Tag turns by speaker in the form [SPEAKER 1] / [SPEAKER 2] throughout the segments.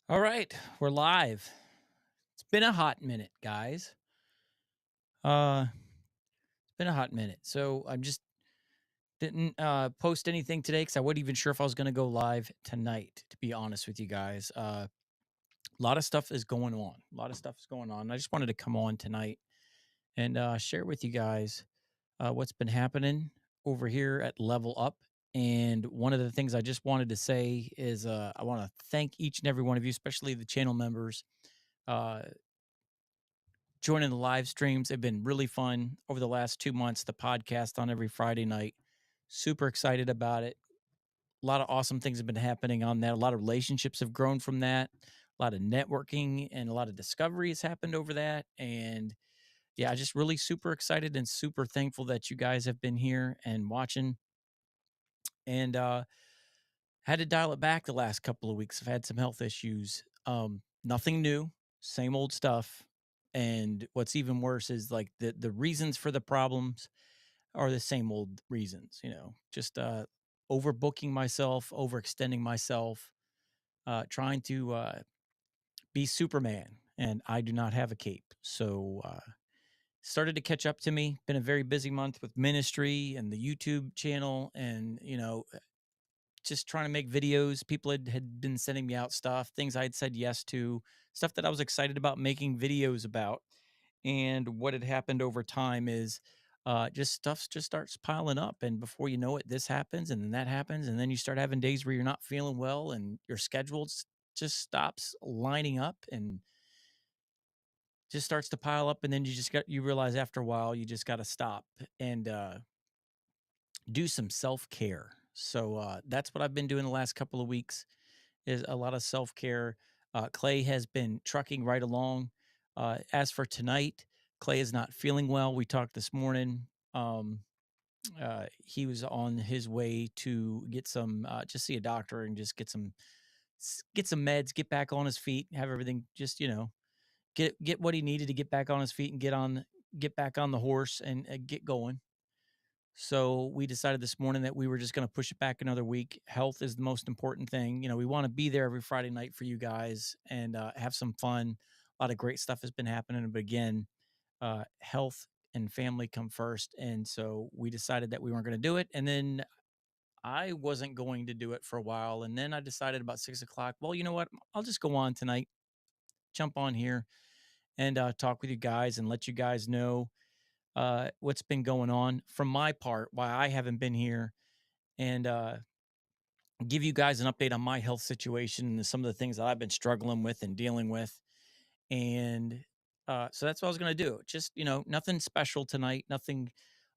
[SPEAKER 1] All right, we're live. It's been a hot minute, guys. It's been a hot minute. So I just didn't post anything today because I wasn't even sure if I was going to go live tonight. To be honest with you guys, a lot of stuff is going on. A lot of stuff is going on. I just wanted to come on tonight and share with you guys what's been happening over here at Level Up. And one of the things I just wanted to say is I want to thank each and every one of you, especially the channel members. Uh, Joining the live streams have been really fun over the last 2 months. The podcast on every Friday night. Super excited about it. A lot of awesome things have been happening on that. A lot of relationships have grown from that. A lot of networking and a lot of discovery has happened over that. And yeah, I just really super excited and super thankful that you guys have been here and watching. And had to dial it back the last couple of weeks. I've had some health issues. Nothing new, same old stuff. And what's even worse is like the reasons for the problems are the same old reasons, just overbooking myself, overextending myself, trying to be Superman. And I do not have a cape. So started to catch up to me. Been a very busy month with ministry and the YouTube channel and, just trying to make videos. People had been sending me out stuff, things I had said yes to, stuff that I was excited about making videos about. And what had happened over time is just stuff just starts piling up. And before you know it, this happens and then that happens. And then you start having days where you're not feeling well and your schedule just stops lining up and just starts to pile up. And then you realize after a while, you just got to stop and do some self care. So that's what I've been doing the last couple of weeks is a lot of self care. Clay has been trucking right along. As for tonight, Clay is not feeling well. We talked this morning. Um, he was on his way to get some, just see a doctor and just get some meds, get back on his feet, have everything just get what he needed to get back on his feet and get back on the horse and get going. So we decided this morning that we were just going to push it back another week. Health is the most important thing. We want to be there every Friday night for you guys and have some fun. A lot of great stuff has been happening. But again, health and family come first. And so we decided that we weren't going to do it. And then I wasn't going to do it for a while. And then I decided about 6 o'clock, well, you know what? I'll just go on tonight, jump on here and talk with you guys and let you guys know what's been going on from my part, why I haven't been here and give you guys an update on my health situation and some of the things that I've been struggling with and dealing with. And so that's what I was going to do. Just, nothing special tonight, nothing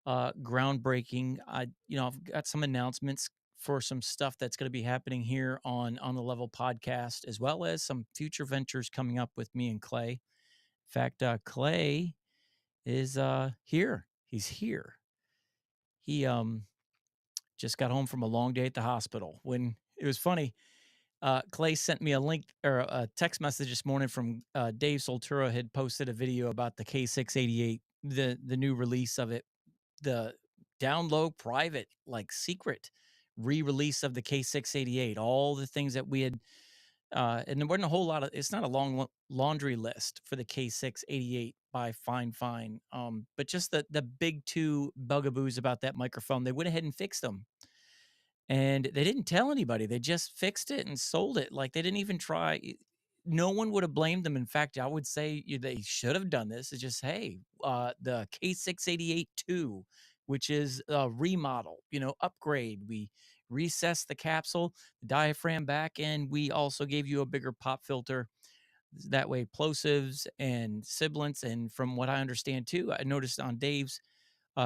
[SPEAKER 1] groundbreaking. I've got some announcements for some stuff that's going to be happening here on the Level podcast, as well as some future ventures coming up with me and Clay. In fact, Clay is here. He's here. He just got home from a long day at the hospital. When it was funny, Clay sent me a link or a text message this morning from Dave Soltura had posted a video about the K688, the new release of it, the download private, like secret re-release of the K688, all the things that we had and there wasn't a whole lot of it's not a long laundry list for the K688 by Fine Fine. But just the big two bugaboos about that microphone, they went ahead and fixed them. And they didn't tell anybody. They just fixed it and sold it. Like they didn't even try. No one would have blamed them. In fact, I would say they should have done this. Is just, hey, the K688 2, which is a remodel, upgrade. We recessed the capsule, the diaphragm back, and we also gave you a bigger pop filter. That way, plosives and sibilants. And from what I understand too, I noticed on Dave's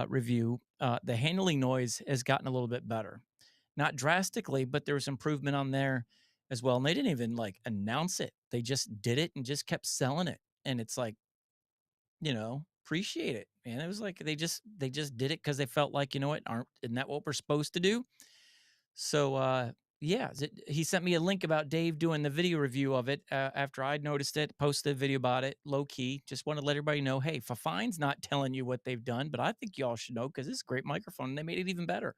[SPEAKER 1] review, the handling noise has gotten a little bit better. Not drastically, but there was improvement on there as well. And they didn't even like announce it. They just did it and just kept selling it. And it's like, appreciate it. Man, it was like they just did it because they felt like, what, isn't that what we're supposed to do? So yeah, he sent me a link about Dave doing the video review of it after I'd noticed it, posted a video about it, low key. Just want to let everybody know, hey, Fafine's not telling you what they've done, but I think y'all should know because it's a great microphone and they made it even better.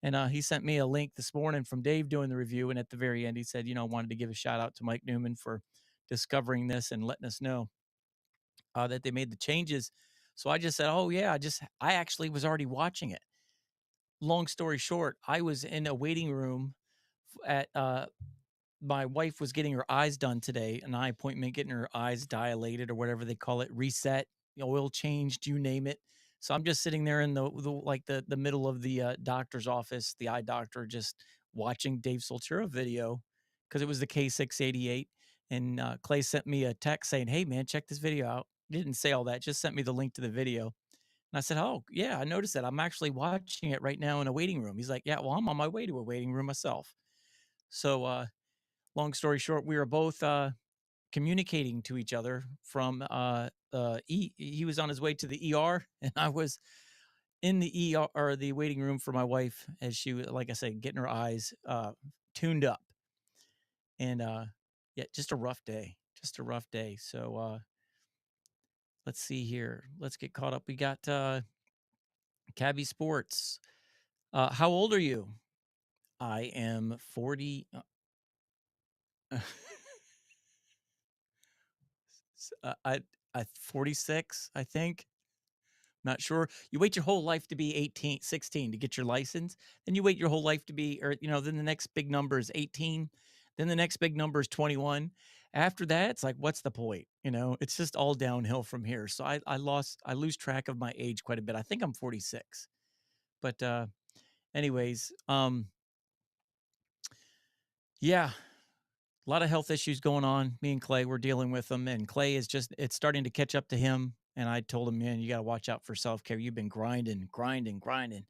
[SPEAKER 1] And he sent me a link this morning from Dave doing the review. And at the very end, he said, wanted to give a shout out to Mike Newman for discovering this and letting us know that they made the changes. So I just said, oh, yeah, I actually was already watching it. Long story short, I was in a waiting room at my wife was getting her eyes done today, an eye appointment, getting her eyes dilated or whatever they call it, reset, oil changed, you name it. So I'm just sitting there in the middle of the doctor's office, the eye doctor, just watching Dave Soltero video because it was the K688. And Clay sent me a text saying, "Hey man, check this video out." He didn't say all that, just sent me the link to the video. And I said, "Oh yeah, I noticed that. I'm actually watching it right now in a waiting room." He's like, "Yeah, well, I'm on my way to a waiting room myself." So long story short, we were both communicating to each other from he was on his way to the ER and I was in the ER or the waiting room for my wife as she was, like I said, getting her eyes tuned up. And yeah, just a rough day. Just a rough day. So let's see here. Let's get caught up. We got Cabby Sports. How old are you? I am 40. I 46, I think. Not sure. You wait your whole life to be 18, 16 to get your license. Then you wait your whole life to be, or, then the next big number is 18. Then the next big number is 21. After that, it's like, what's the point? It's just all downhill from here. So I lose track of my age quite a bit. I think I'm 46. But, anyways, yeah, a lot of health issues going on. Me and Clay, we're dealing with them. And Clay is it's starting to catch up to him. And I told him, man, you got to watch out for self care. You've been grinding, grinding, grinding.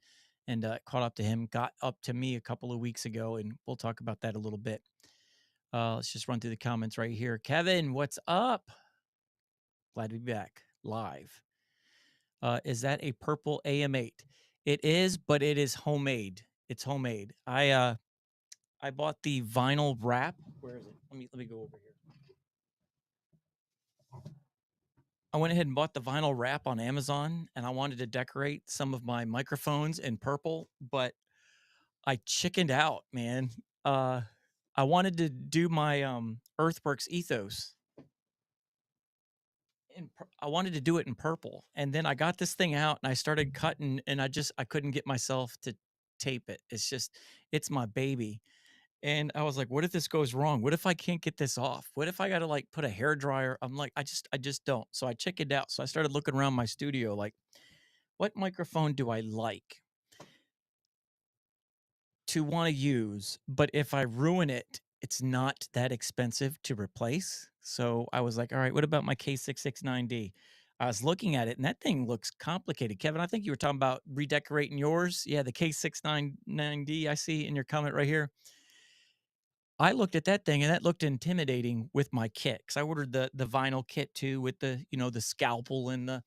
[SPEAKER 1] And caught up to him, got up to me a couple of weeks ago. And we'll talk about that a little bit. Let's just run through the comments right here. Kevin, what's up? Glad to be back live. Is that a purple AM8? It is, but it is homemade. It's homemade. I bought the vinyl wrap. Where is it? Let me go over here. I went ahead and bought the vinyl wrap on Amazon and I wanted to decorate some of my microphones in purple, but I chickened out, man. Uh I wanted to do my Earthworks ethos I wanted to do it in purple. And then I got this thing out and I started cutting and I couldn't get myself to tape it. It's my baby. And I was like, what if this goes wrong? What if I can't get this off? What if I got to like put a hair dryer? I'm like, I just don't. So I chickened out. So I started looking around my studio like, what microphone do I like to want to use? But if I ruin it, it's not that expensive to replace. So I was like, all right, what about my K669D? I was looking at it and that thing looks complicated. Kevin, I think you were talking about redecorating yours. Yeah, the K699D I see in your comment right here. I looked at that thing and that looked intimidating with my kit because I ordered the vinyl kit too with the scalpel and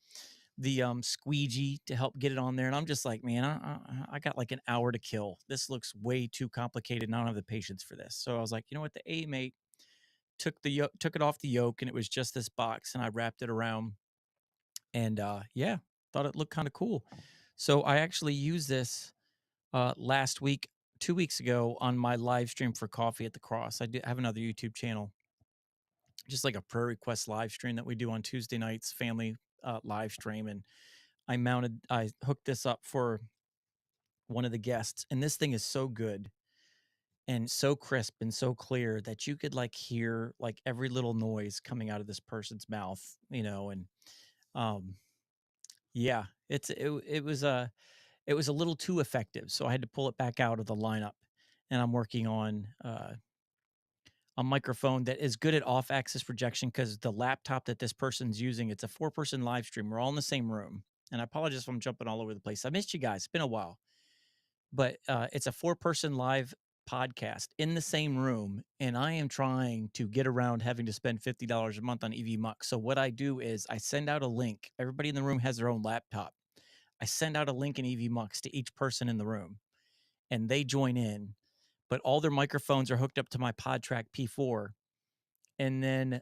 [SPEAKER 1] the squeegee to help get it on there. And I'm just like, man, I got like an hour to kill. This looks way too complicated. And I don't have the patience for this. So I was like, you know what? The A-Mate took it off the yoke and it was just this box and I wrapped it around and yeah, thought it looked kind of cool. So I actually used this last week, 2 weeks ago on my live stream for Coffee at the Cross. I have another YouTube channel, just like a prayer request live stream that we do on Tuesday nights, family live stream. And I hooked this up for one of the guests, and this thing is so good and so crisp and so clear that you could like hear like every little noise coming out of this person's mouth, and um yeah, it was a little too effective. So I had to pull it back out of the lineup. And I'm working on a microphone that is good at off axis projection because the laptop that this person's using, it's a 4-person live stream. We're all in the same room. And I apologize if I'm jumping all over the place. I missed you guys. It's been a while. But it's a 4-person live podcast in the same room. And I am trying to get around having to spend $50 a month on EV Mux. So what I do is I send out a link. Everybody in the room has their own laptop. I send out a link in EV Mux to each person in the room and they join in, but all their microphones are hooked up to my PodTrack P4. And then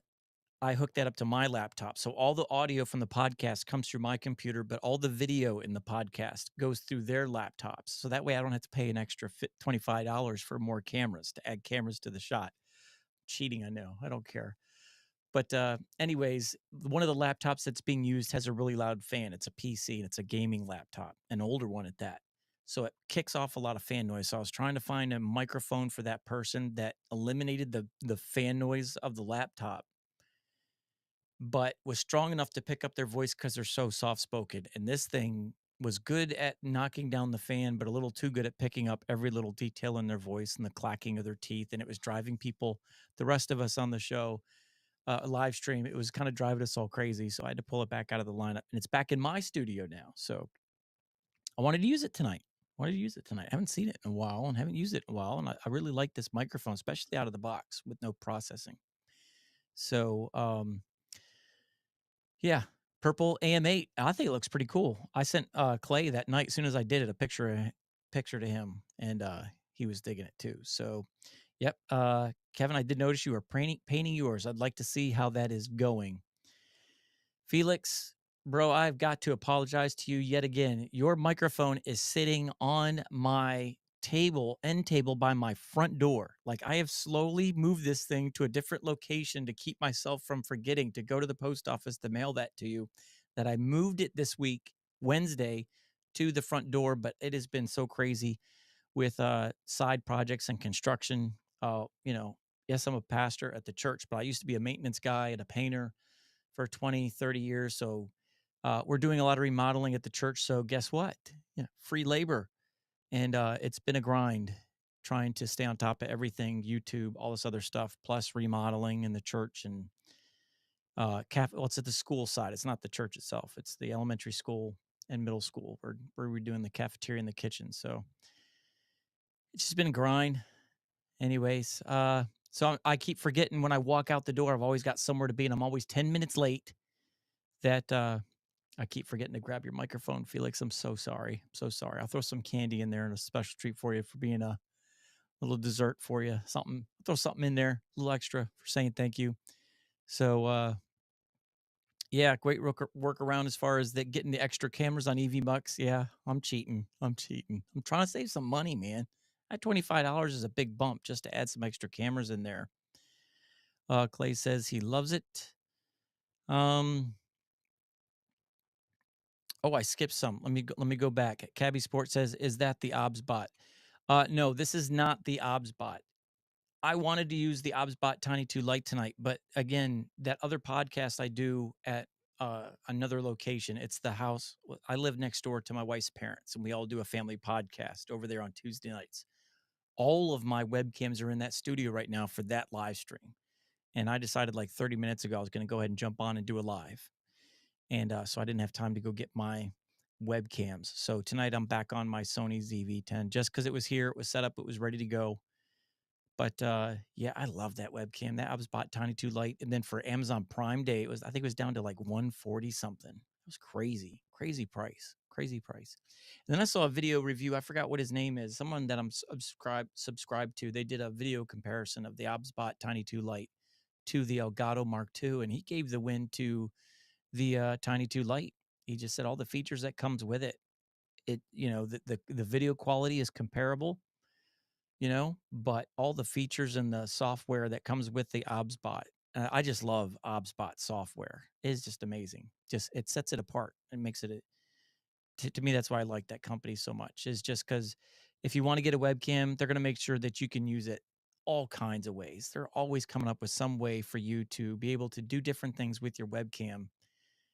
[SPEAKER 1] I hook that up to my laptop. So all the audio from the podcast comes through my computer, but all the video in the podcast goes through their laptops. So that way I don't have to pay an extra $25 for more cameras to add cameras to the shot. Cheating, I know. I don't care. But anyways, one of the laptops that's being used has a really loud fan. It's a PC and it's a gaming laptop, an older one at that. So it kicks off a lot of fan noise. So I was trying to find a microphone for that person that eliminated the fan noise of the laptop, but was strong enough to pick up their voice because they're so soft spoken. And this thing was good at knocking down the fan, but a little too good at picking up every little detail in their voice and the clacking of their teeth. And it was driving people, the rest of us on the show, live stream, it was kind of driving us all crazy. So I had to pull it back out of the lineup, and it's back in my studio now. So I wanted to use it tonight. I haven't seen it in a while and haven't used it in a while. And I really like this microphone, especially out of the box with no processing. So, yeah, purple AM8. I think it looks pretty cool. I sent Clay that night, as soon as I did it, a picture to him, and he was digging it too. So, yep. Kevin, I did notice you were painting yours. I'd like to see how that is going. Felix, bro, I've got to apologize to you yet again. Your microphone is sitting on my end table by my front door. Like, I have slowly moved this thing to a different location to keep myself from forgetting to go to the post office to mail that to you. That I moved it this week, Wednesday, to the front door, but it has been so crazy with side projects and construction. Yes, I'm a pastor at the church, but I used to be a maintenance guy and a painter for 20, 30 years. So we're doing a lot of remodeling at the church. So guess what? Yeah, free labor. And it's been a grind trying to stay on top of everything, YouTube, all this other stuff, plus remodeling in the church and well, it's at the school side. It's not the church itself. It's the elementary school and middle school where we're doing the cafeteria and the kitchen. So it's just been a grind. Anyways, so I keep forgetting when I walk out the door, I've always got somewhere to be, and I'm always 10 minutes late. That I keep forgetting to grab your microphone, Felix. I'm so sorry. I'm so sorry. I'll throw some candy in there and a special treat for you for being a little dessert for you. Something, throw something in there, a little extra for saying thank you. So, yeah, great workaround as far as getting the extra cameras on EV Bucks. Yeah, I'm cheating. I'm cheating. I'm trying to save some money, man. That $25 is a big bump just to add some extra cameras in there. Clay says he loves it. Um, Oh, I skipped some. Let me go back. Cabby Sport says, "Is that the OBS bot?" No, this is not the OBS bot. I wanted to use the OBS bot Tiny 2 Light tonight, but again, that other podcast I do at another location, it's the house. I live next door to my wife's parents, and we all do a family podcast over there on Tuesday nights. All of my webcams are in that studio right now for that live stream. And I decided like 30 minutes ago I was going to go ahead and jump on and do a live. And so I didn't have time to go get my webcams. So tonight I'm back on my Sony ZV-10 just because it was here, it was set up, it was ready to go. But yeah, I love that webcam. That I was bought Tiny 2 Light, and then for Amazon Prime Day, I think it was down to like 140 something. It was crazy, crazy price, crazy price. And then I saw a video review. I forgot what his name is. Someone that I'm subscribed to. They did a video comparison of the OBSBot Tiny 2 Light to the Elgato Mark II, and he gave the win to the Tiny 2 Lite. He just said all the features that comes with it. The video quality is comparable, but all the features and the software that comes with the OBSBot. I just love OBSBot software. It's just amazing. Just it sets it apart and makes it to me. That's why I like that company so much. Is just because if you want to get a webcam, they're going to make sure that you can use it all kinds of ways. They're always coming up with some way for you to be able to do different things with your webcam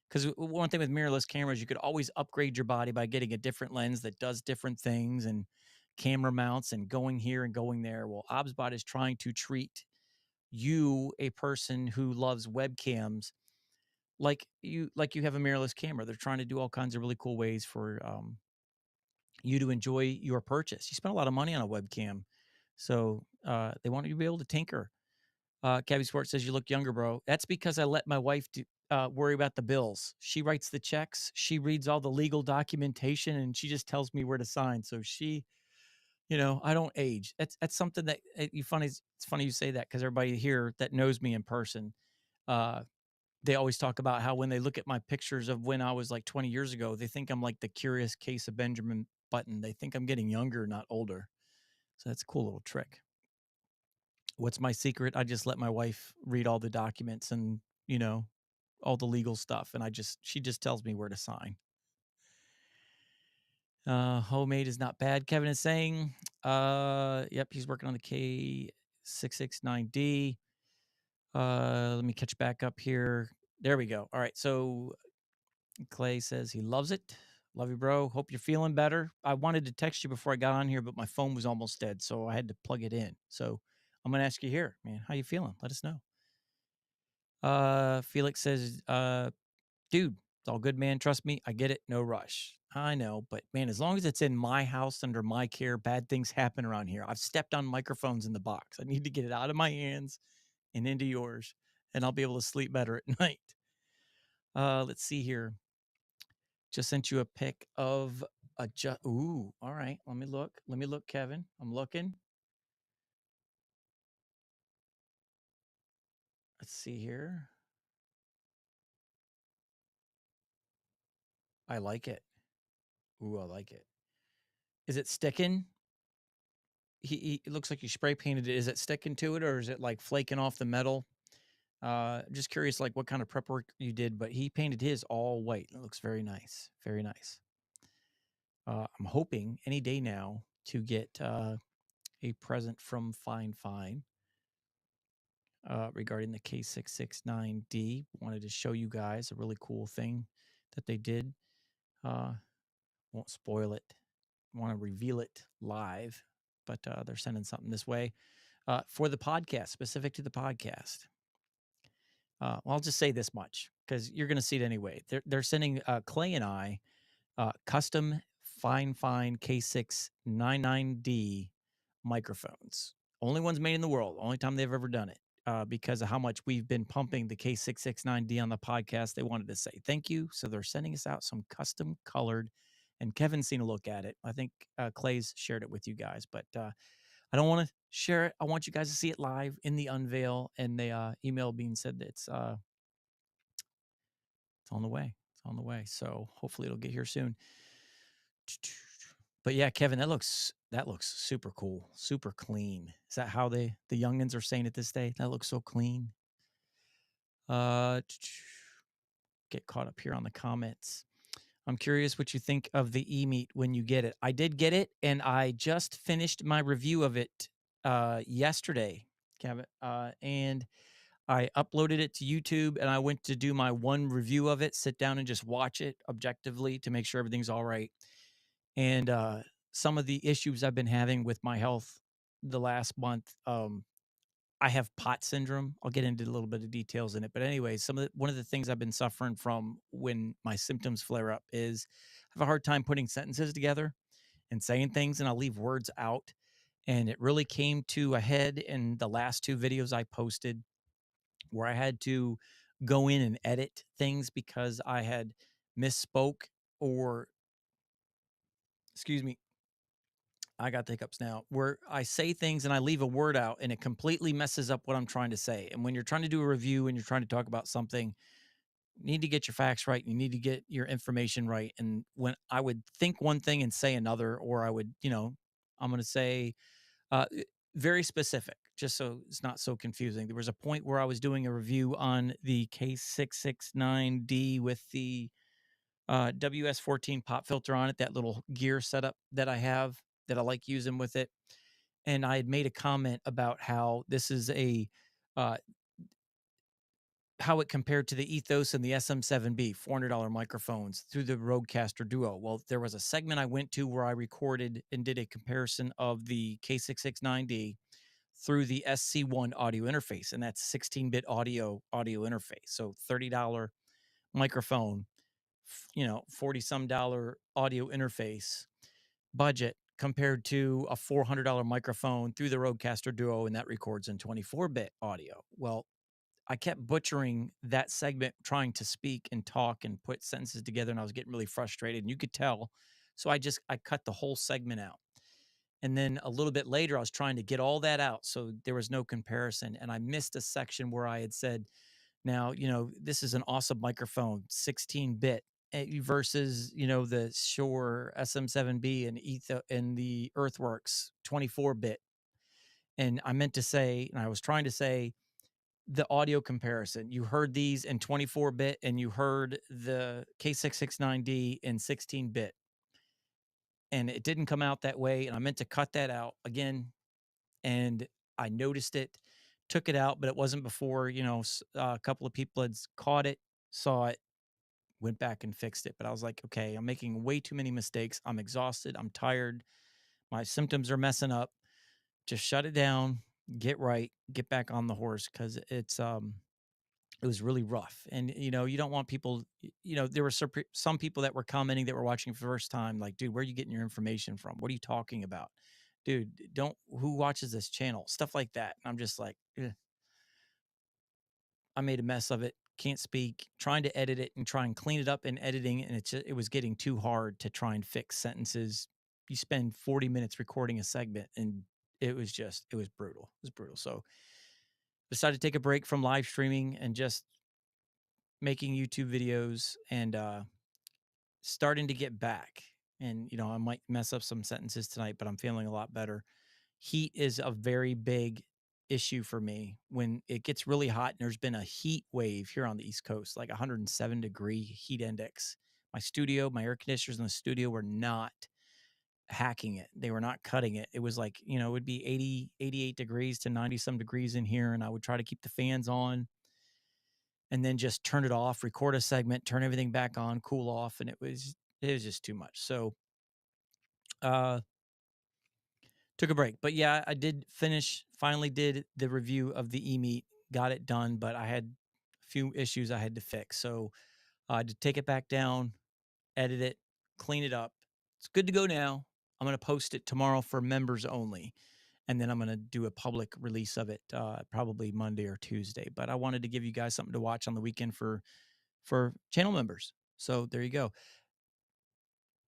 [SPEAKER 1] because one thing with mirrorless cameras, you could always upgrade your body by getting a different lens that does different things and camera mounts and going here and going there. Well, OBSBot is trying to treat you, a person who loves webcams, like you have a mirrorless camera. They're trying to do all kinds of really cool ways for you to enjoy your purchase. You spend a lot of money on a webcam, so they want you to be able to tinker. Cabby Sports says you look younger, bro. That's because I let my wife worry about the bills. She writes the checks. She reads all the legal documentation, and she just tells me where to sign. So I don't age. That's something that it's funny you say that because everybody here that knows me in person, Uh, they always talk about how when they look at my pictures of when I was like 20 years ago, they think I'm like the curious case of Benjamin Button. They think I'm getting younger, not older. So that's a cool little trick. What's my secret? I just let my wife read all the documents and, you know, all the legal stuff. And she just tells me where to sign. Homemade is not bad. Kevin is saying, yep, he's working on the K669D. Let me catch back up here. There we go. All right. So Clay says he loves it. Love you, bro. Hope you're feeling better. I wanted to text you before I got on here, but my phone was almost dead, so I had to plug it in. So I'm gonna ask you here, man. How you feeling? Let us know. Felix says, dude, it's all good, man. Trust me, I get it. No rush. I know, but man, as long as it's in my house under my care, bad things happen around here. I've stepped on microphones in the box. I need to get it out of my hands and into yours, and I'll be able to sleep better at night. Let's see here. Just sent you a pic of ooh, all right. Let me look. Let me look, Kevin. I'm looking. Let's see here. I like it. Ooh, I like it. Is it sticking? It looks like you spray painted it. Is it sticking to it or is it like flaking off the metal? Just curious, like what kind of prep work you did, but he painted his all white. It looks very nice. Very nice. I'm hoping any day now to get a present from Fine Fine regarding the K669D. Wanted to show you guys a really cool thing that they did. Uh, won't spoil it. Want to reveal it live, but they're sending something this way for the podcast, specific to the podcast. Well, I'll just say this much because you're going to see it anyway. They're sending Clay and I custom Fine K699D microphones. Only ones made in the world. Only time they've ever done it. Because of how much we've been pumping the K669D on the podcast, they wanted to say thank you. So they're sending us out some custom colored, and Kevin's seen a look at it. I think Clay's shared it with you guys, but I don't want to share it. I want you guys to see it live in the unveil. And the email being said that it's on the way. It's on the way. So hopefully it'll get here soon. But yeah, Kevin, that looks super cool, super clean. Is that how the youngins are saying it this day? That looks so clean. Get caught up here on the comments. I'm curious what you think of the e-meat when you get it. I did get it, and I just finished my review of it yesterday, Kevin. And I uploaded it to YouTube, and I went to do my one review of it, sit down and just watch it objectively to make sure everything's all right. And some of the issues I've been having with my health the last month, I have pot syndrome. I'll get into a little bit of details in it, but anyway, one of the things I've been suffering from when my symptoms flare up is I have a hard time putting sentences together and saying things, and I'll leave words out. And it really came to a head in the last two videos I posted, where I had to go in and edit things because I had misspoke or, excuse me, I got the hiccups now, where I say things and I leave a word out and it completely messes up what I'm trying to say. And when you're trying to do a review and you're trying to talk about something, you need to get your facts right. You need to get your information right. And when I would think one thing and say another, or I would, I'm going to say very specific, just so it's not so confusing. There was a point where I was doing a review on the K669D with the WS14 pop filter on it, that little gear setup that I have that I like using with it. And I had made a comment about how this is uh, how it compared to the Ethos and the SM7B $400 microphones through the Rodecaster Duo. Well, there was a segment I went to where I recorded and did a comparison of the K669D through the SC1 audio interface, and that's 16-bit audio interface. So $30 microphone, 40 some dollar audio interface budget compared to a $400 microphone through the Rodecaster Duo, and that records in 24-bit audio. Well, I kept butchering that segment trying to speak and talk and put sentences together, and I was getting really frustrated, and you could tell. So I cut the whole segment out. And then a little bit later, I was trying to get all that out, so there was no comparison, and I missed a section where I had said Now, this is an awesome microphone, 16-bit versus, the Shure SM7B and the Earthworks 24-bit. And I meant to say, and I was trying to say the audio comparison. You heard these in 24-bit and you heard the K669D in 16-bit. And it didn't come out that way. And I meant to cut that out again. And I noticed it, took it out, but it wasn't before, a couple of people had caught it, saw it, went back and fixed it. But I was like, okay, I'm making way too many mistakes. I'm exhausted. I'm tired. My symptoms are messing up. Just shut it down, get right, get back on the horse, because it was really rough. And you don't want people. There were some people that were commenting that were watching for the first time, like, dude, where are you getting your information from? What are you talking about? Dude, don't who watches this channel? Stuff like that. And I'm just like, "Ugh." I made a mess of it. Can't speak. Trying to edit it and try and clean it up in editing, and it was getting too hard to try and fix sentences. You spend 40 minutes recording a segment, and it was brutal. It was brutal. So decided to take a break from live streaming and just making YouTube videos and starting to get back. And I might mess up some sentences tonight, but I'm feeling a lot better. Heat is a very big issue for me when it gets really hot, and there's been a heat wave here on the East Coast, like 107-degree heat index. My air conditioners in the studio were not hacking it. They were not cutting it. It was like, it would be 80, 88 degrees to 90 some degrees in here. And I would try to keep the fans on and then just turn it off, record a segment, turn everything back on, cool off. And it was just too much. So, uh, took a break. But yeah, I did finally did the review of the e-meat, got it done, but I had a few issues I had to fix. So I had to take it back down, edit it, clean it up. It's good to go now. I'm going to post it tomorrow for members only. And then I'm going to do a public release of it probably Monday or Tuesday. But I wanted to give you guys something to watch on the weekend for channel members. So there you go.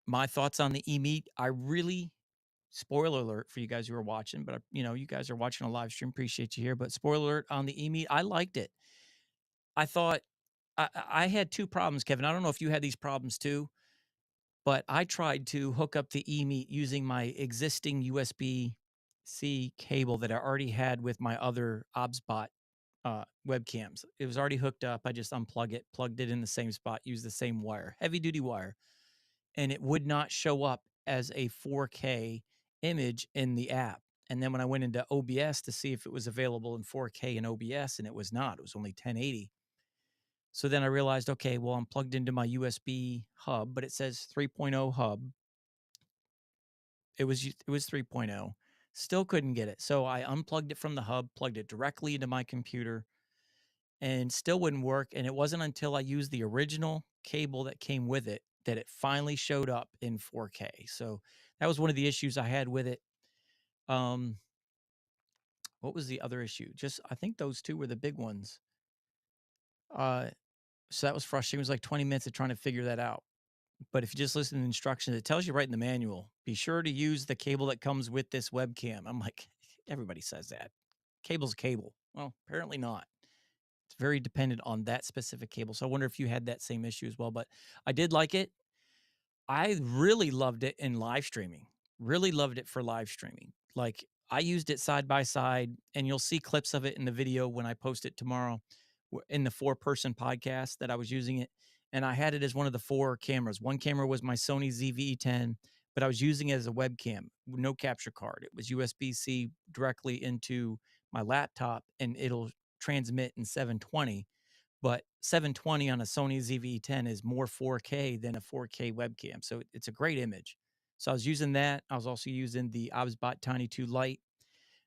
[SPEAKER 1] My thoughts on the e-meat. I really, spoiler alert for you guys who are watching, but you guys are watching a live stream. Appreciate you here. But spoiler alert on the e-meat. I liked it. I thought I had two problems, Kevin. I don't know if you had these problems too, but I tried to hook up the e-meat using my existing USB-C cable that I already had with my other OBSBot webcams. It was already hooked up. I just unplug it, plugged it in the same spot, used the same wire, heavy duty wire, and it would not show up as a 4K image in the app. And then when I went into OBS to see if it was available in 4K in OBS, and it was not, it was only 1080. So then I realized, okay, well, I'm plugged into my USB hub, but it says 3.0 hub. It was 3.0. Still couldn't get it. So I unplugged it from the hub, plugged it directly into my computer, and still wouldn't work. And it wasn't until I used the original cable that came with it that it finally showed up in 4K. So that was one of the issues I had with it. Um, what was the other issue? Just I think those two were the big ones. So that was frustrating. It was like 20 minutes of trying to figure that out. But if you just listen to the instructions, it tells you right in the manual. Be sure to use the cable that comes with this webcam. I'm like, everybody says that. Cable's a cable. Well, apparently not. It's very dependent on that specific cable. So I wonder if you had that same issue as well. But I did like it. I really loved it in live streaming. Really loved it for live streaming. Like I used it side by side, and you'll see clips of it in the video when I post it tomorrow in the 4-person podcast that I was using it. And I had it as one of the 4 cameras. One camera was my Sony ZV-10, but I was using it as a webcam, no capture card. It was USB-C directly into my laptop, and it'll transmit in 720, but 720 on a Sony ZV-10 is more 4K than a 4K webcam. So it's a great image. So I was using that. I was also using the OBSBot Tiny 2 Lite,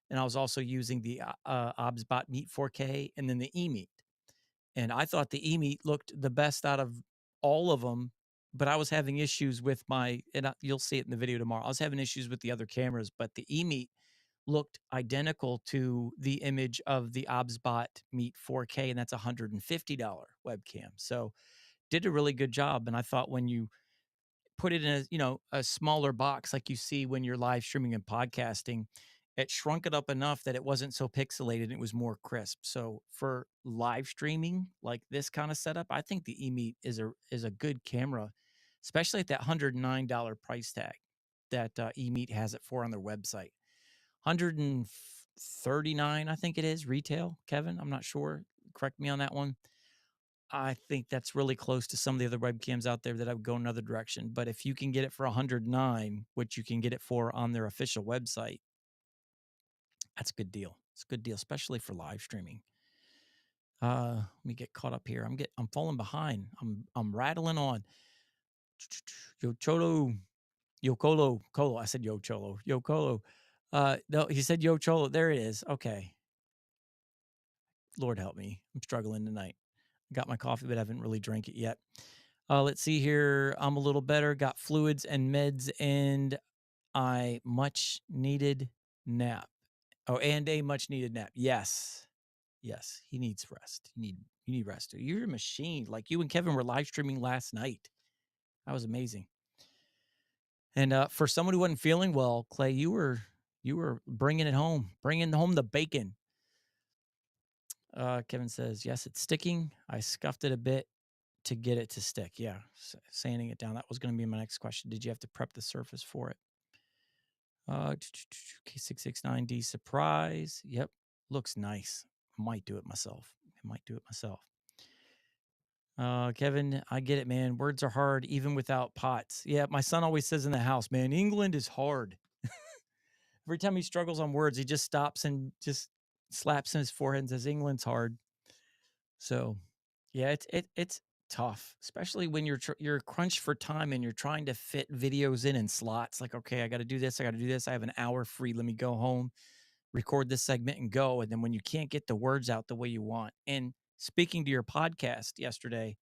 [SPEAKER 1] and I was also using the OBSBot Meet 4K and then the eMeet. And I thought the eMeet looked the best out of all of them, but I was having issues with you'll see it in the video tomorrow. I was having issues with the other cameras, but the eMeet looked identical to the image of the OBSBot Meet 4K, and that's a $150 webcam. So did a really good job. And I thought when you put it in a smaller box like you see when you're live streaming and podcasting, it shrunk it up enough that it wasn't so pixelated and it was more crisp. So for live streaming like this kind of setup, I think the eMeet is a good camera, especially at that $109 price tag that eMeet has it for on their website. 139, I think it is retail. Kevin, I'm not sure. Correct me on that one. I think that's really close to some of the other webcams out there that I would go another direction. But if you can get it for 109, which you can get it for on their official website, that's a good deal. It's a good deal, especially for live streaming. Let me get caught up here. I'm falling behind. I'm rattling on. Yo Cholo, Yo Colo, Colo. I said Yo Cholo, Yo Colo. No, he said Yo Cholo. There it is. Okay. Lord help me. I'm struggling tonight. Got my coffee, but I haven't really drank it yet. Let's see here. I'm a little better. Got fluids and meds, and I much needed nap. Oh, and a much needed nap. Yes. Yes. He needs rest. You need rest. You're a machine. Like you and Kevin were live streaming last night. That was amazing. And for someone who wasn't feeling well, Clay, you were bringing it home, bringing home the bacon. Kevin says, yes, it's sticking. I scuffed it a bit to get it to stick. Yeah, sanding it down. That was going to be my next question. Did you have to prep the surface for it? K669D surprise. Yep, looks nice. Might do it myself. I might do it myself. Kevin, I get it, man. Words are hard even without pots. Yeah, my son always says in the house, man, England is hard. Every time he struggles on words, he just stops and just slaps in his forehead and says, England's hard. So, yeah, it's tough, especially when you're crunched for time and you're trying to fit videos in slots. Like, okay, I got to do this. I got to do this. I have an hour free. Let me go home, record this segment, and go. And then when you can't get the words out the way you want, and speaking to your podcast yesterday,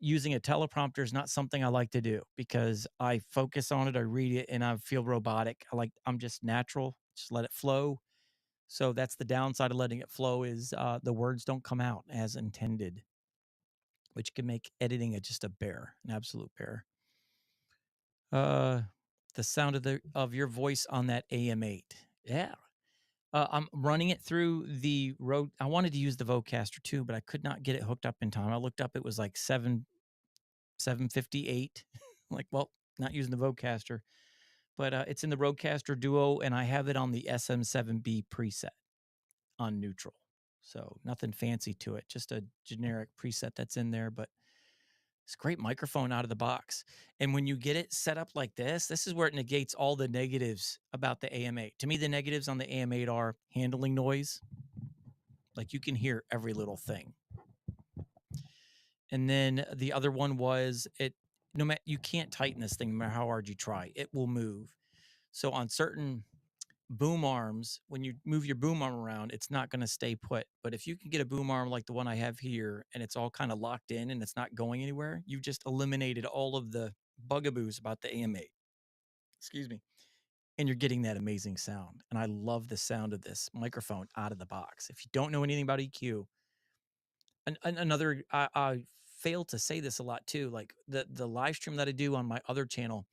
[SPEAKER 1] using a teleprompter is not something I like to do because I focus on it, I read it, and I feel robotic. I'm just natural, just let it flow. So that's the downside of letting it flow is the words don't come out as intended, which can make editing just a bear, an absolute bear. Uh, the sound of your voice on that AM8, yeah. I'm running it through the road. I wanted to use the Vocaster too, but I could not get it hooked up in time. I looked up; it was like 758. Like, well, not using the Vocaster, but it's in the Rodecaster Duo, and I have it on the SM7B preset on neutral. So nothing fancy to it, just a generic preset that's in there, but it's a great microphone out of the box. And when you get it set up like this is where it negates all the negatives about the AM8. To me, the negatives on the AM8 are handling noise. Like you can hear every little thing. And then the other one was no matter, you can't tighten this thing no matter how hard you try, it will move. So on certain boom arms, when you move your boom arm around, it's not going to stay put. But if you can get a boom arm like the one I have here and it's all kind of locked in and it's not going anywhere, you've just eliminated all of the bugaboos about the AM8. Excuse me. And you're getting that amazing sound. And I love the sound of this microphone out of the box. If you don't know anything about EQ, another, I fail to say this a lot too. Like the live stream that I do on my other channel,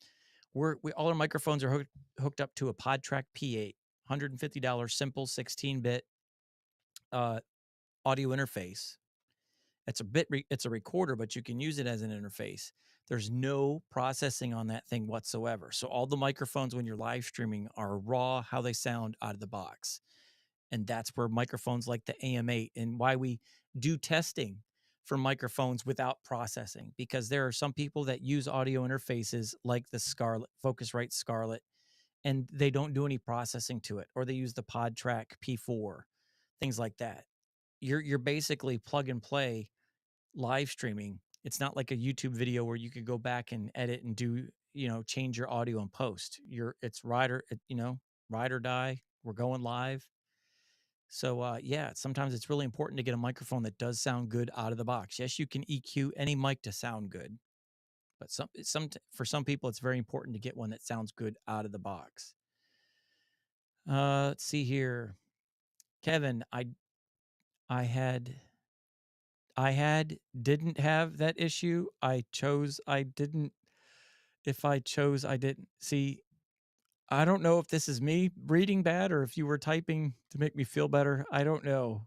[SPEAKER 1] all our microphones are hooked up to a PodTrack P8, $150 simple 16-bit audio interface. It's a recorder, but you can use it as an interface. There's no processing on that thing whatsoever. So all the microphones when you're live streaming are raw, how they sound out of the box. And that's where microphones like the AM8 and why we do testing for microphones without processing, because there are some people that use audio interfaces like the Scarlett, Focusrite Scarlett, and they don't do any processing to it, or they use the PodTrack P4, things like that. You're basically plug and play live streaming. It's not like a YouTube video where you could go back and edit and do, change your audio and post. It's ride or die. We're going live. So yeah, sometimes it's really important to get a microphone that does sound good out of the box. Yes, you can EQ any mic to sound good, but for some people, it's very important to get one that sounds good out of the box. Let's see here, Kevin. Didn't have that issue. I chose. I didn't. If I chose, I didn't see. I don't know if this is me reading bad or if you were typing to make me feel better. I don't know.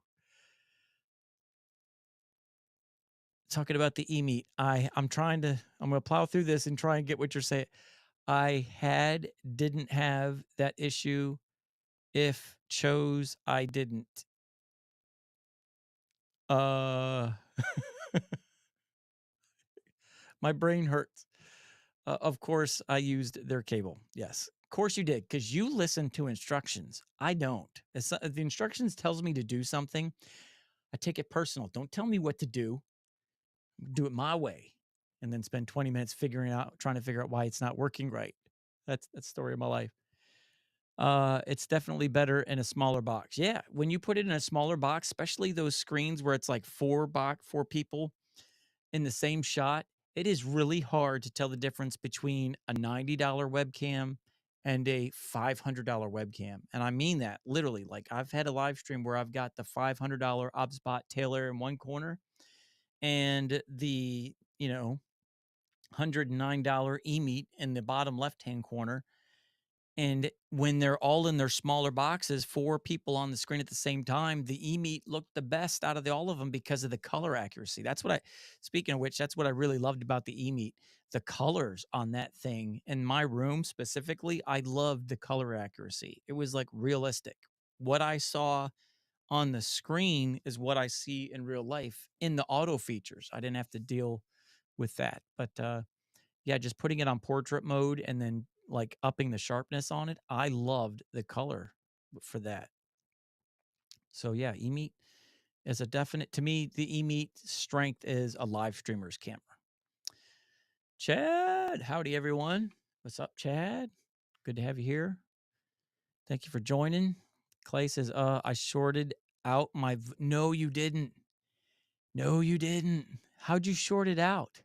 [SPEAKER 1] Talking about the e-meat. I'm gonna plow through this and try and get what you're saying. Didn't have that issue if chose I didn't. Uh my brain hurts. Of course, I used their cable. Yes. Of course you did, because you listen to instructions. I don't. If the instructions tells me to do something, I take it personal. Don't tell me what to do it my way, and then spend 20 minutes trying to figure out why it's not working right. That's the story of my life. It's definitely better in a smaller box. Yeah, when you put it in a smaller box, especially those screens where it's like four people in the same shot, it is really hard to tell the difference between a $90 webcam and a $500 webcam. And I mean that literally. Like, I've had a live stream where I've got the $500 ObSpot Taylor in one corner and the, $109 eMeat in the bottom left-hand corner. And when they're all in their smaller boxes, four people on the screen at the same time, the eMeat looked the best out of all of them because of the color accuracy. Speaking of which, that's what I really loved about the eMeat. The colors on that thing in my room specifically, I loved the color accuracy. It was like realistic. What I saw on the screen is what I see in real life in the auto features. I didn't have to deal with that. But yeah, just putting it on portrait mode and then like upping the sharpness on it. I loved the color for that. So yeah, eMeat is a definite to me. The eMeat strength is a live streamer's camera. Chad, howdy everyone. What's up, Chad? Good to have you here. Thank you for joining. Clay says, I shorted out no, you didn't. No, you didn't. How'd you short it out?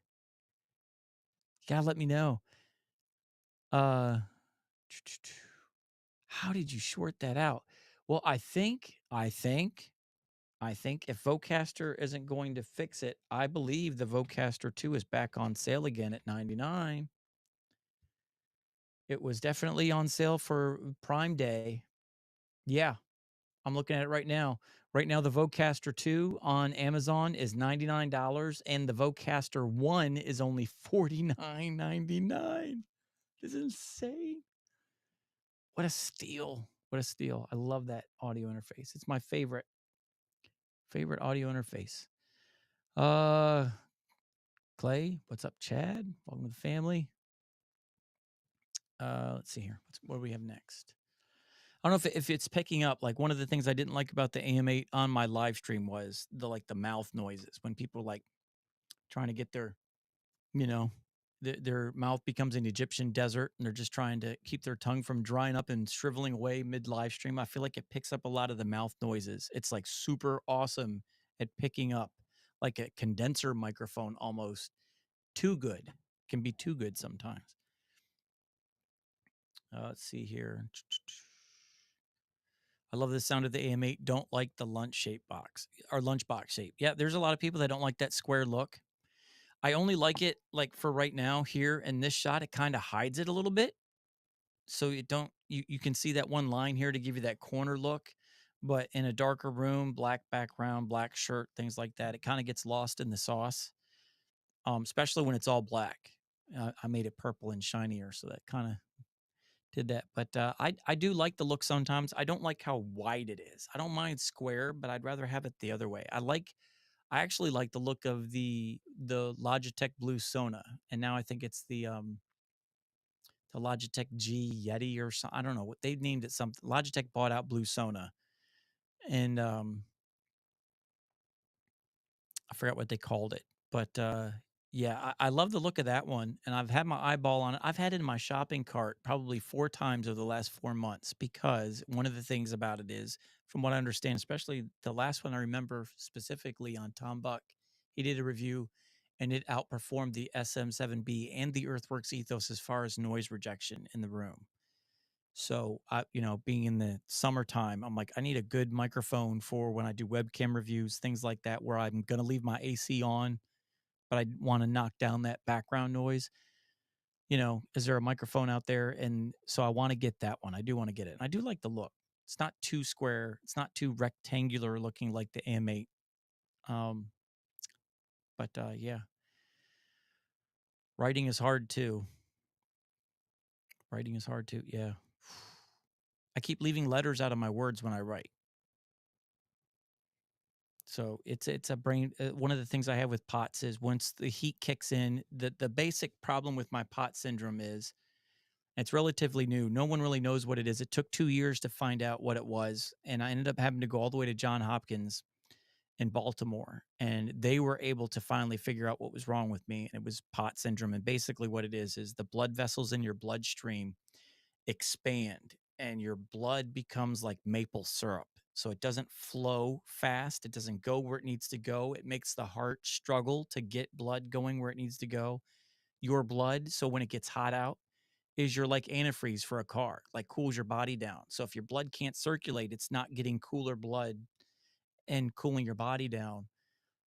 [SPEAKER 1] You gotta let me know. Uh How did you short that out? Well, I think if Vocaster isn't going to fix it, I believe the Vocaster 2 is back on sale again at 99. It was definitely on sale for Prime Day. Yeah, I'm looking at it right now. Right now, the Vocaster 2 on Amazon is $99, and the Vocaster 1 is only $49.99. This is insane. What a steal. What a steal. I love that audio interface. It's my favorite audio interface. Uh Clay, what's up, Chad? Welcome to the family. Let's see here. What do we have next? I don't know if it's picking up. Like, one of the things I didn't like about the AM8 on my live stream was the mouth noises when people like trying to get you know, their mouth becomes an Egyptian desert and they're just trying to keep their tongue from drying up and shriveling away mid live stream. I feel like it picks up a lot of the mouth noises. It's like super awesome at picking up, like a condenser microphone almost. Too good. Can be too good sometimes. Let's see here. I love the sound of the AM8. Don't like the lunch shape box or lunchbox shape. Yeah, there's a lot of people that don't like that square look. I only like it like for right now here in this shot. It kind of hides it a little bit, so you can see that one line here to give you that corner look. But in a darker room, black background, black shirt, things like that, it kind of gets lost in the sauce. Especially when it's all black. I made it purple and shinier, so that kind of did that. But I do like the look sometimes. I don't like how wide it is. I don't mind square, but I'd rather have it the other way. I actually like the look of the Logitech Blue Sona, and now I think it's the Logitech G Yeti or something. I don't know what they named it. Something Logitech bought out Blue Sona, and I forgot what they called it, but yeah, I love the look of that one, and I've had my eyeball on it. I've had it in my shopping cart probably 4 times over the last 4 months because one of the things about it is, from what I understand, especially the last one I remember specifically on Tom Buck, he did a review, and it outperformed the SM7B and the Earthworks Ethos as far as noise rejection in the room. So, being in the summertime, I'm like, I need a good microphone for when I do webcam reviews, things like that, where I'm going to leave my AC on, but I want to knock down that background noise. is there a microphone out there? And so I want to get that one. I do want to get it. And I do like the look. It's not too square. It's not too rectangular looking like the M8. Um, but yeah, writing is hard too. Writing is hard too. Yeah. I keep leaving letters out of my words when I write. So it's a brain. One of the things I have with POTS is once the heat kicks in, the basic problem with my POTS syndrome is it's relatively new. No one really knows what it is. It took 2 years to find out what it was, and I ended up having to go all the way to John Hopkins in Baltimore, and they were able to finally figure out what was wrong with me. And it was POTS syndrome, and basically what it is the blood vessels in your bloodstream expand and your blood becomes like maple syrup. So it doesn't flow fast. It doesn't go where it needs to go. It makes the heart struggle to get blood going where it needs to go. Your blood, so when it gets hot out, is your like antifreeze for a car, like cools your body down. So if your blood can't circulate, it's not getting cooler blood and cooling your body down.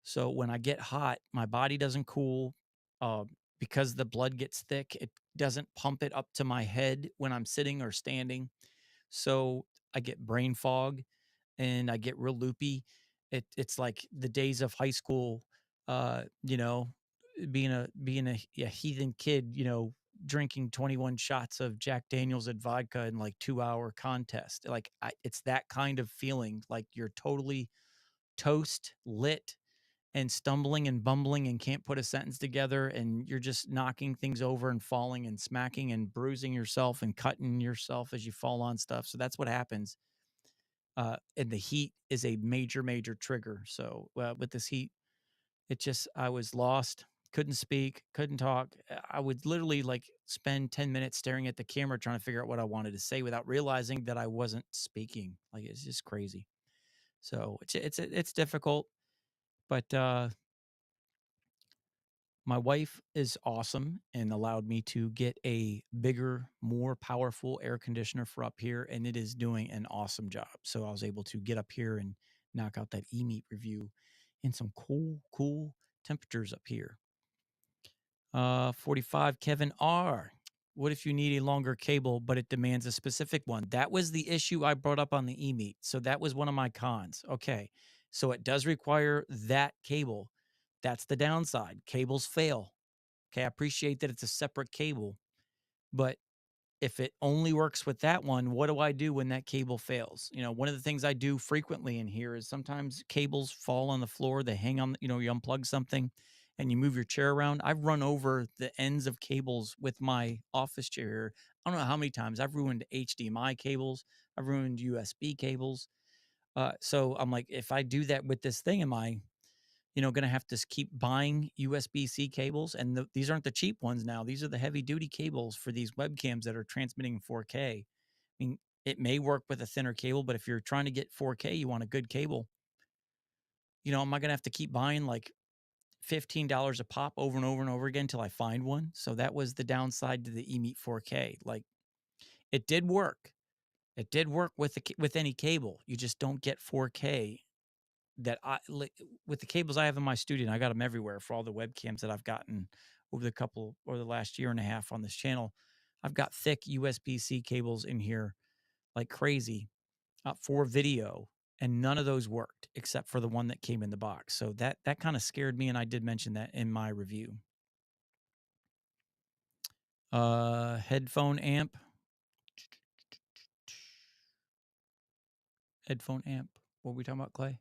[SPEAKER 1] So when I get hot, my body doesn't cool uh, because the blood gets thick. It doesn't pump it up to my head when I'm sitting or standing. So I get brain fog and I get real loopy. It's like the days of high school, uh, you know, being a heathen kid, drinking 21 shots of Jack Daniels and vodka in like 2 hour contest. Like it's that kind of feeling, like you're totally toast lit and stumbling and bumbling and can't put a sentence together, and you're just knocking things over and falling and smacking and bruising yourself and cutting yourself as you fall on stuff. So that's what happens. And the heat is a major, major trigger. So with this heat, I was lost, couldn't speak, couldn't talk. I would literally like spend 10 minutes staring at the camera trying to figure out what I wanted to say without realizing that I wasn't speaking. Like it's just crazy. So it's difficult, but my wife is awesome and allowed me to get a bigger, more powerful air conditioner for up here, and it is doing an awesome job. So I was able to get up here and knock out that e-meat review in some cool, cool temperatures up here. 45 Kevin R. What if you need a longer cable, but it demands a specific one? That was the issue I brought up on the e-meat. So that was one of my cons. Okay. So it does require that cable. That's the downside. Cables fail. Okay. I appreciate that it's a separate cable, but if it only works with that one, what do I do when that cable fails? One of the things I do frequently in here is sometimes cables fall on the floor, they hang on, you unplug something and you move your chair around. I've run over the ends of cables with my office chair here. I don't know how many times I've ruined HDMI cables, I've ruined USB cables. So I'm like, if I do that with this thing, am I going to have to keep buying USB-C cables? And these aren't the cheap ones now. These are the heavy duty cables for these webcams that are transmitting in 4K. I mean, it may work with a thinner cable, but if you're trying to get 4K, you want a good cable. Am I going to have to keep buying like $15 a pop over and over and over again until I find one? So that was the downside to the eMeet 4K. Like it did work. It did work with any cable. You just don't get 4K that with the cables I have in my studio, and I got them everywhere for all the webcams that I've gotten over the last year and a half on this channel. I've got thick USB-C cables in here like crazy for video, and none of those worked except for the one that came in the box. So that kind of scared me, and I did mention that in my review. Headphone amp. Headphone amp. What were we talking about, Clay?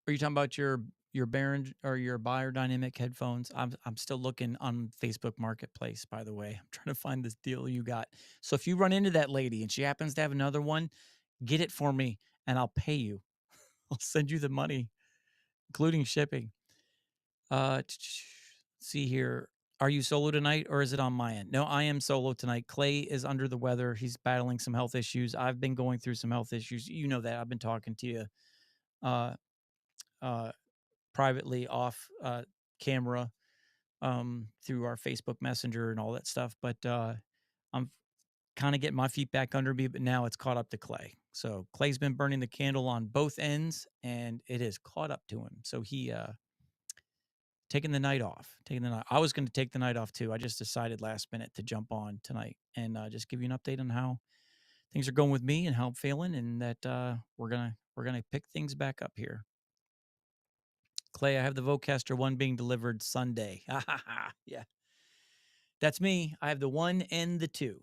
[SPEAKER 1] Are you talking about your Behringer or your Beyerdynamic headphones? I'm still looking on Facebook Marketplace, by the way. I'm trying to find this deal you got. So if you run into that lady and she happens to have another one, get it for me and I'll pay you. I'll send you the money, including shipping. See here. Are you solo tonight or is it on my end? No, I am solo tonight. Clay is under the weather. He's battling some health issues. I've been going through some health issues. You know that. I've been talking to you. Uh, uh, Privately off camera through our Facebook Messenger and all that stuff. But I'm kind of getting my feet back under me, but now it's caught up to Clay. So Clay's been burning the candle on both ends and it has caught up to him. So he taking the night off. Taking the night. I was going to take the night off too. I just decided last minute to jump on tonight and just give you an update on how things are going with me and how I'm feeling, and that we're gonna pick things back up here. Clay, I have the Vocaster 1 being delivered Sunday. Yeah, that's me. I have the 1 and the 2.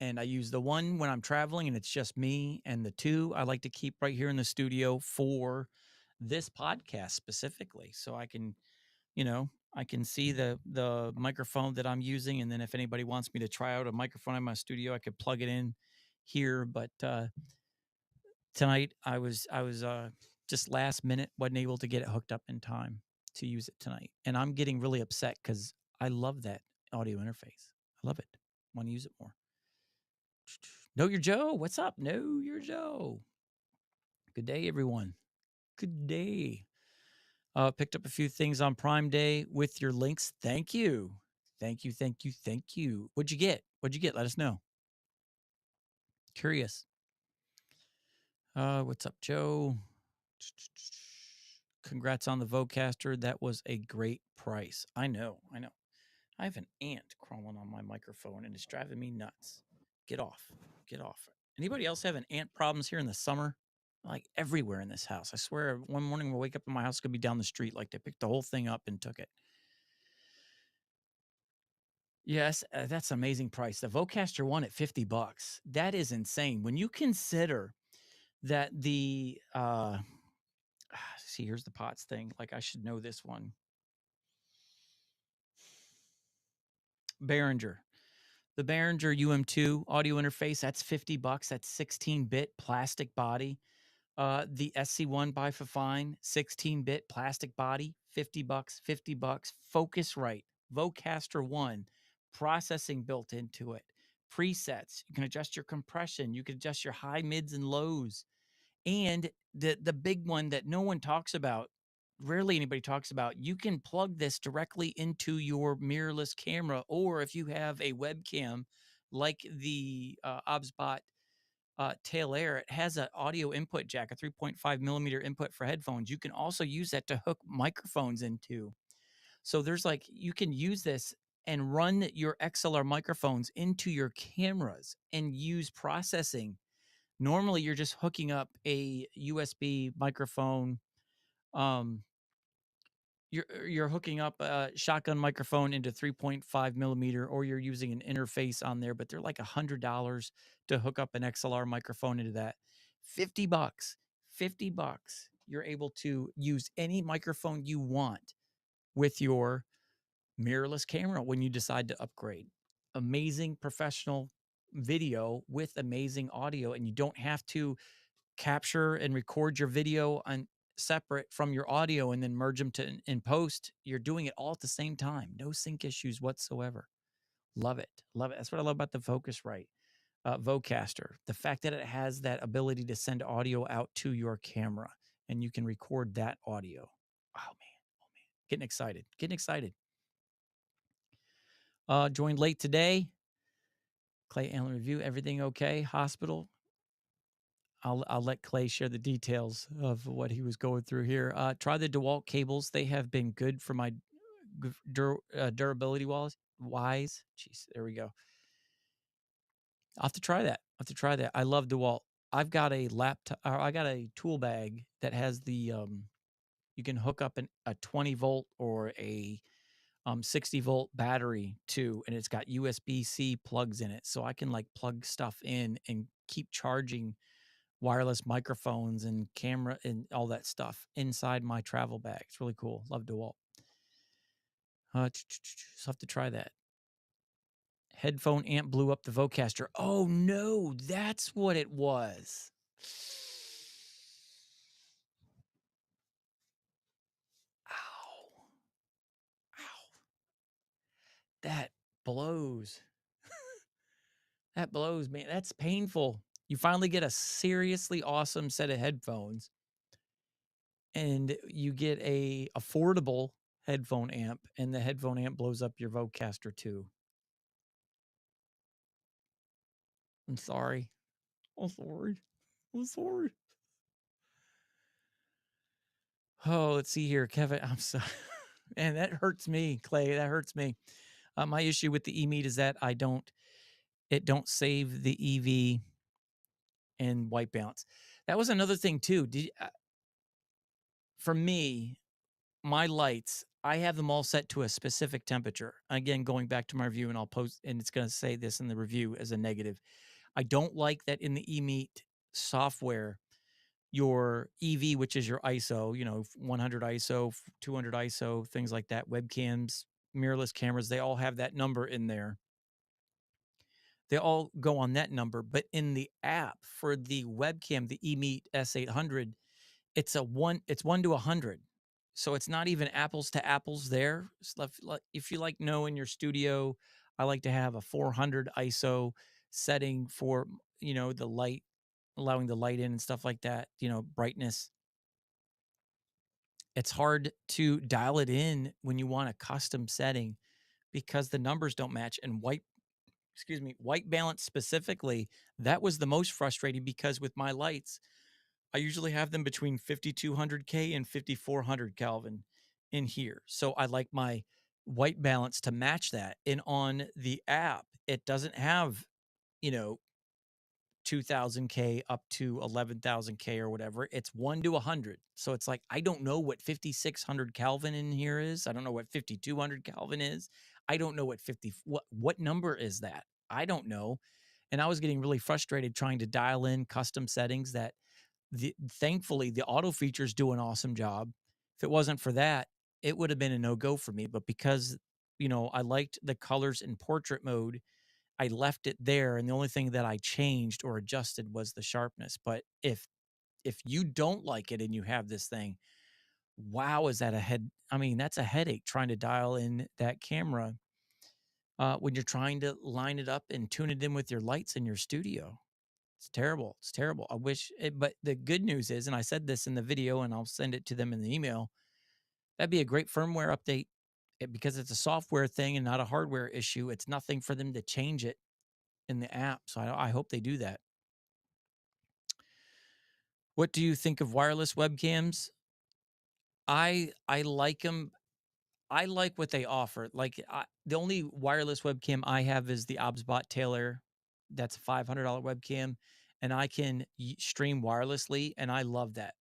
[SPEAKER 1] And I use the 1 when I'm traveling and it's just me. And the 2 I like to keep right here in the studio for this podcast specifically. So I can, I can see the microphone that I'm using. And then if anybody wants me to try out a microphone in my studio, I could plug it in here. But tonight I was just last minute, wasn't able to get it hooked up in time to use it tonight. And I'm getting really upset because I love that audio interface. I love it. Want to use it more. Know your Joe. What's up? Know your Joe. Good day, everyone. Good day. Picked up a few things on Prime Day with your links. Thank you. Thank you. Thank you. Thank you. What'd you get? What'd you get? Let us know. Curious. What's up, Joe? Congrats on the Vocaster. That was a great price. I know. I know. I have an ant crawling on my microphone and it's driving me nuts. Get off. Get off. Anybody else having ant problems here in the summer? Like everywhere in this house. I swear one morning we'll wake up and my house could be down the street. Like they picked the whole thing up and took it. Yes, that's an amazing price. The Vocaster 1 at $50. That is insane. When you consider that the see, here's the pots thing. Like I should know this one. Behringer. The Behringer UM2 audio interface, that's $50. That's 16-bit plastic body. The SC1 by Fifine, 16-bit plastic body, $50, $50. Focusrite, Vocaster 1, processing built into it. Presets, you can adjust your compression, you can adjust your high, mids, and lows. And the big one that no one talks about, rarely anybody talks about, you can plug this directly into your mirrorless camera, or if you have a webcam like the OBSBot Tail Air, it has an audio input jack, a 3.5 millimeter input for headphones. You can also use that to hook microphones into. So there's like, you can use this and run your XLR microphones into your cameras and use processing. Normally, you're just hooking up a USB microphone. Um, you're hooking up a shotgun microphone into 3.5 millimeter, or you're using an interface on there, but they're like $100 to hook up an XLR microphone into that. $50, $50. You're able to use any microphone you want with your mirrorless camera when you decide to upgrade. Amazing professional video with amazing audio, and you don't have to capture and record your video on separate from your audio and then merge them to in post. You're doing it all at the same time. No sync issues whatsoever. Love it. Love it. That's what I love about the Focusrite Vocaster. The fact that it has that ability to send audio out to your camera and you can record that audio. Oh man. Oh man. Getting excited. Getting excited. Joined late today. Clay Allen review. Everything okay? Hospital. I'll let Clay share the details of what he was going through here. Try the DeWalt cables; they have been good for my durability wise. Jeez, there we go. I'll have to try that. I have to try that. I love DeWalt. I've got a laptop. I got a tool bag that has the you can hook up a 20-volt or a 60-volt battery too, and it's got USB-C plugs in it, so I can like plug stuff in and keep charging wireless microphones and camera and all that stuff inside my travel bag. It's really cool. Love DeWalt. So have to try that. Headphone amp blew up the Vocaster. Oh no, that's what it was. Ow. Ow. That blows. That blows, man. That's painful. You finally get a seriously awesome set of headphones and you get a affordable headphone amp, and the headphone amp blows up your Vocaster too. I'm sorry. I'm sorry. I'm sorry. Oh, let's see here, Kevin. I'm sorry. Man, that hurts me, Clay. That hurts me. My issue with the e-meat is that it don't save the EV and white balance. That was another thing too. For me, my lights, I have them all set to a specific temperature. Again, going back to my review, and I'll post, and it's going to say this in the review as a negative. I don't like that in the eMeet software, your EV, which is your ISO, 100 ISO, 200 ISO, things like that, webcams, mirrorless cameras, they all have that number in there. They all go on that number. But in the app for the webcam, the eMeet S800, it's 1 to 100. So it's not even apples to apples there. If you like know in your studio, I like to have a 400 ISO setting for, the light, allowing the light in and stuff like that, brightness. It's hard to dial it in when you want a custom setting because the numbers don't match. And white balance specifically, that was the most frustrating because with my lights, I usually have them between 5200K and 5400 Kelvin in here. So I like my white balance to match that. And on the app, it doesn't have, you know, 2000K up to 11,000K or whatever. It's 1 to 100. So it's like, I don't know what 5600 Kelvin in here is. I don't know what 5200 Kelvin is. I don't know what number is that? I don't know. And I was getting really frustrated trying to dial in custom settings that thankfully the auto features do an awesome job. If it wasn't for that, it would have been a no-go for me. But because, I liked the colors in portrait mode, I left it there, and the only thing that I changed or adjusted was the sharpness. But if you don't like it and you have this thing, wow, is that a head? I mean, that's a headache trying to dial in that camera when you're trying to line it up and tune it in with your lights in your studio. It's terrible. It's terrible. I wish it, but the good news is, and I said this in the video, and I'll send it to them in the email. That'd be a great firmware update because it's a software thing and not a hardware issue. It's nothing for them to change it in the app. So I hope they do that. What do you think of wireless webcams? I like them. I like what they offer. The only wireless webcam I have is the OBSBot Taylor. That's a $500 webcam, and I can stream wirelessly, and I love that.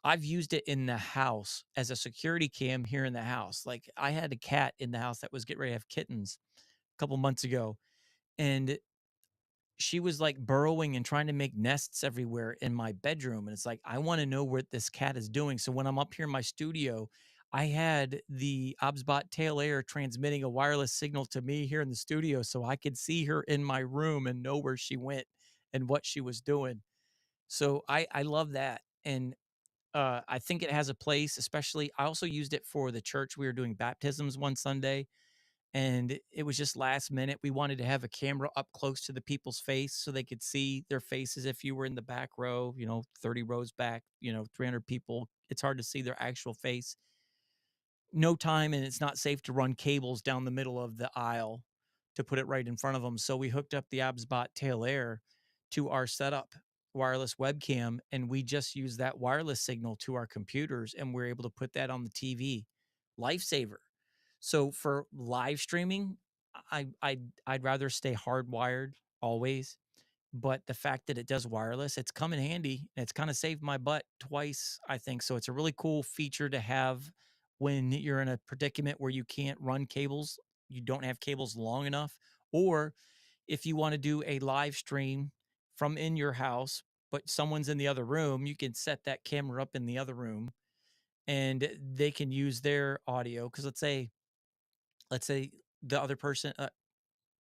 [SPEAKER 1] I've used it in the house as a security cam here in the house. Like I had a cat in the house that was getting ready to have kittens a couple months ago, and she was like burrowing and trying to make nests everywhere in my bedroom. And it's like, I want to know what this cat is doing. So when I'm up here in my studio, I had the OBSBot tail air transmitting a wireless signal to me here in the studio so I could see her in my room and know where she went and what she was doing. So I love that. And I think it has a place, especially I also used it for the church. We were doing baptisms one Sunday and it was just last minute. We wanted to have a camera up close to the people's face so they could see their faces if you were in the back row, 30 rows back, 300 people. It's hard to see their actual face. No time, and it's not safe to run cables down the middle of the aisle to put it right in front of them. So we hooked up the AbsBot Tail Air to our setup wireless webcam, and we just use that wireless signal to our computers, and we're able to put that on the TV. Lifesaver. So for live streaming, I'd rather stay hardwired always, but the fact that it does wireless, it's come in handy, and it's kinda saved my butt twice, I think, so it's a really cool feature to have when you're in a predicament where you can't run cables, you don't have cables long enough, or if you wanna do a live stream from in your house, but someone's in the other room, you can set that camera up in the other room, and they can use their audio. Because let's say the other person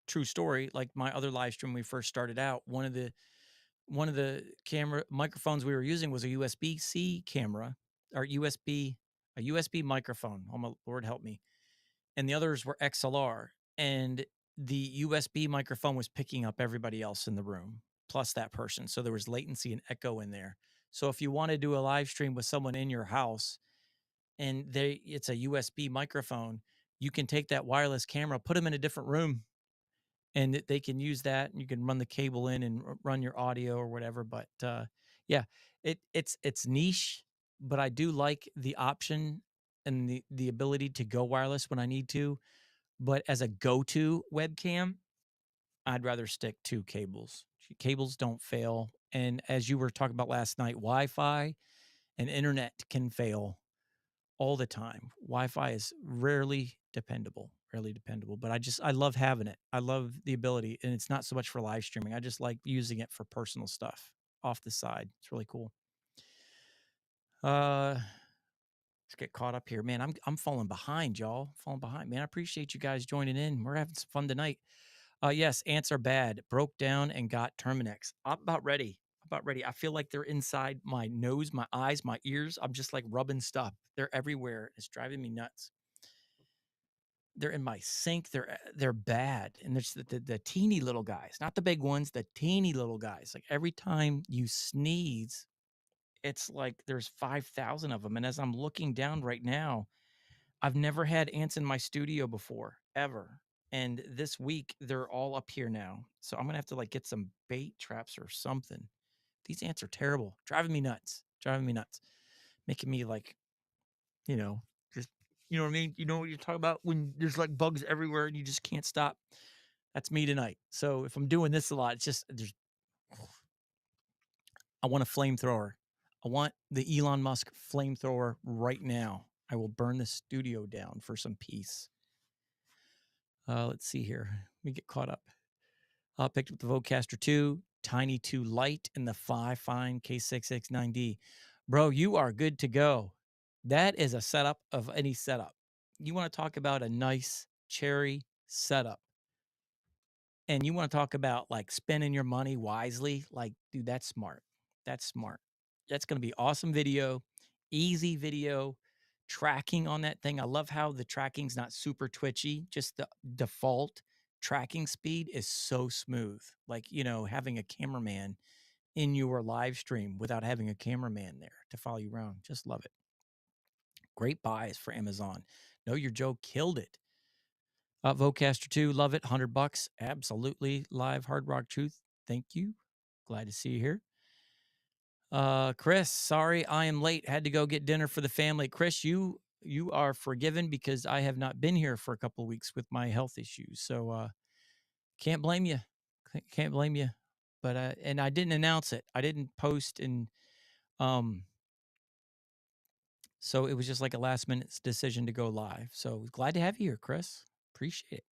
[SPEAKER 1] true story, like my other live stream we first started out, one of the camera microphones we were using was a USB-C camera or a USB microphone. Oh my Lord help me. And the others were XLR. And the USB microphone was picking up everybody else in the room, plus that person. So there was latency and echo in there. So if you want to do a live stream with someone in your house and it's a USB microphone, you can take that wireless camera, put them in a different room and they can use that and you can run the cable in and run your audio or whatever. But yeah, it's niche, but I do like the option and the ability to go wireless when I need to, but as a go-to webcam, I'd rather stick to cables. Cables don't fail, and as you were talking about last night, Wi-Fi and internet can fail all the time. Wi-Fi is rarely dependable, but I love having it. I love the ability, and it's not so much for live streaming. I just like using it for personal stuff off the side. It's really cool. Let's get caught up here, man. I'm falling behind, y'all. Falling behind, man. I appreciate you guys joining in. We're having some fun tonight. Yes, ants are bad. Broke down and got Terminex. I'm about ready. About ready. I feel like they're inside my nose, my eyes, my ears. I'm just like rubbing stuff. They're everywhere. It's driving me nuts. They're in my sink. They're bad. And there's the teeny little guys, not the big ones, the teeny little guys. Like every time you sneeze, it's like there's 5,000 of them. And as I'm looking down right now, I've never had ants in my studio before, ever. And this week they're all up here now. So I'm gonna have to like get some bait traps or something. These ants are terrible, driving me nuts, making me like, just you know what I mean? You know what you're talking about when there's like bugs everywhere and you just can't stop. That's me tonight. So if I'm doing this a lot, it's just I want a flamethrower. I want the Elon Musk flamethrower right now. I will burn the studio down for some peace. Let's see here. Let me get caught up. Picked up the Vocaster 2, Tiny 2 Lite, and the Fine K6X9D. Bro, you are good to go. That is a setup of any setup. You want to talk about a nice cherry setup. And you want to talk about like spending your money wisely. Like, dude, that's smart. That's smart. That's going to be awesome video, easy video, tracking on that thing. I love how the tracking's not super twitchy. Just the default tracking speed is so smooth. Like, having a cameraman in your live stream without having a cameraman there to follow you around. Just love it. Great buys for Amazon. Know Your Joe killed it. Vocaster 2, love it. $100. Absolutely. Live Hard Rock Truth. Thank you. Glad to see you here. Chris, sorry I am late. Had to go get dinner for the family. Chris, you are forgiven because I have not been here for a couple of weeks with my health issues. So can't blame you. Can't blame you. But and I didn't announce it. I didn't post, and so it was just like a last minute decision to go live. So glad to have you here, Chris. Appreciate it.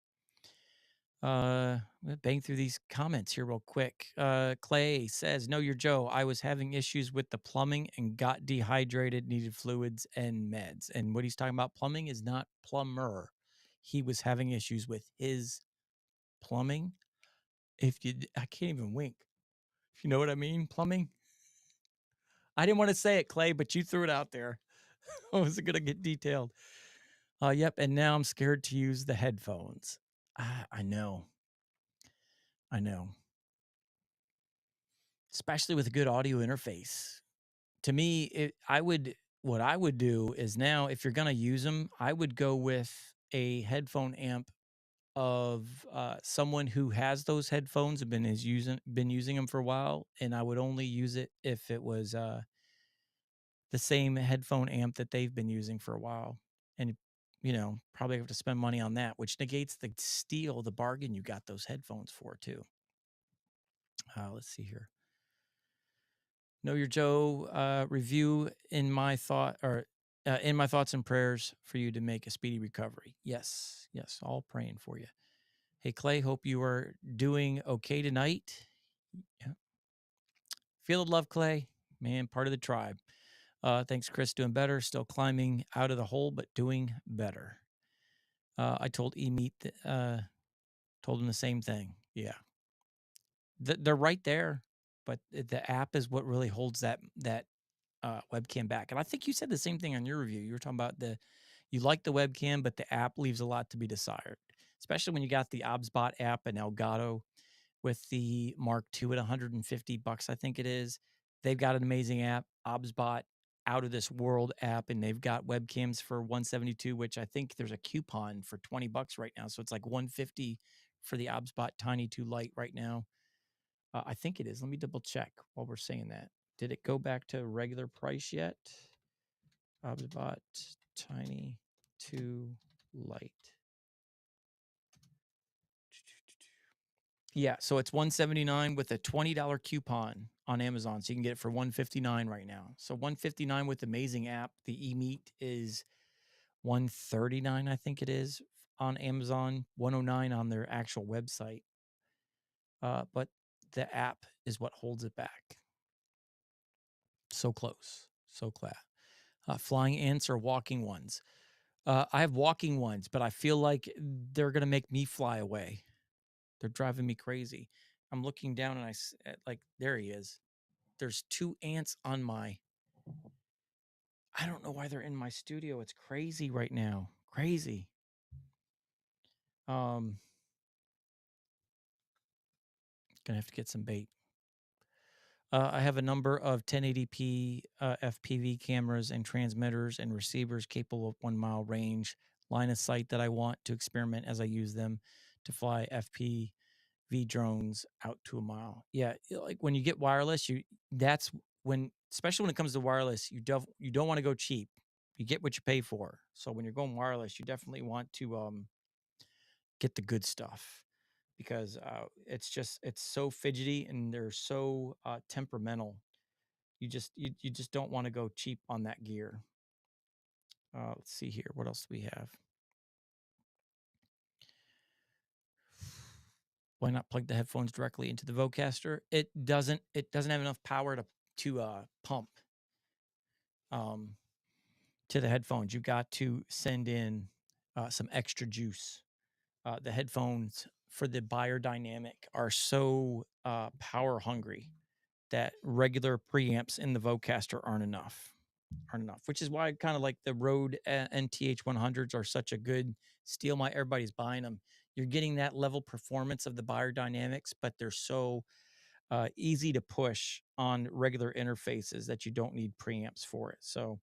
[SPEAKER 1] I'm gonna bang through these comments here real quick. Clay says, "Know Your Joe. I was having issues with the plumbing and got dehydrated, needed fluids and meds." And what he's talking about, plumbing, is not plumber. He was having issues with his plumbing. I can't even wink. If you know what I mean, plumbing. I didn't want to say it, Clay, but you threw it out there. I was gonna get detailed. Yep. And now I'm scared to use the headphones. I know. I know. Especially with a good audio interface. To me, what I would do is, now if you're going to use them, I would go with a headphone amp of someone who has those headphones and been using them for a while, and I would only use it if it was the same headphone amp that they've been using for a while. And probably have to spend money on that, which negates the bargain you got those headphones for too. Let's see here. Know Your Joe review in my thoughts and prayers for you to make a speedy recovery. Yes, all praying for you. Hey Clay, hope you are doing okay tonight. Yeah. Feel the love, Clay. Man, part of the tribe. Thanks, Chris. Doing better. Still climbing out of the hole, but doing better. I told E-Meat, told him the same thing. Yeah, they're right there, but the app is what really holds that webcam back. And I think you said the same thing on your review. You were talking about you like the webcam, but the app leaves a lot to be desired, especially when you got the ObsBot app and Elgato with the Mark II at $150, I think it is. They've got an amazing app, ObsBot, out of this world app, and they've got webcams for 172, which I think there's a coupon for $20 right now. So it's like 150 for the ObsBot Tiny 2 Lite right now. I think it is. Let me double check while we're saying that. Did it go back to regular price yet? ObsBot Tiny too light. Yeah, so it's $179 with a $20 coupon on Amazon. So you can get it for $159 right now. So $159 with amazing app. The eMeat is $139, I think it is, on Amazon, $109 on their actual website. But the app is what holds it back. So close, so class. Flying ants or walking ones? I have walking ones, but I feel like they're gonna make me fly away. They're driving me crazy. I'm looking down and like there he is. There's 2 ants on my. I don't know why they're in my studio. It's crazy right now. Crazy. Gonna have to get some bait. I have a number of 1080p FPV cameras and transmitters and receivers capable of 1 mile range line of sight that I want to experiment as I use them to fly FPV drones out to 1 mile. Yeah, like when you get wireless, that's when, especially when it comes to wireless, you don't want to go cheap. You get what you pay for. So when you're going wireless, you definitely want to get the good stuff because it's so fidgety and they're so temperamental. You just don't want to go cheap on that gear. Let's see here. What else do we have? Why not plug the headphones directly into the Vocaster? It doesn't have enough power to pump to the headphones. You got to send in some extra juice. The headphones for the Biodynamic are so power hungry that regular preamps in the Vocaster aren't enough, which is why I kind of like the Rode NTH 100s are such a good steal. Everybody's buying them. You're getting that level performance of the Biodynamics, but they're so easy to push on regular interfaces that you don't need preamps for it. So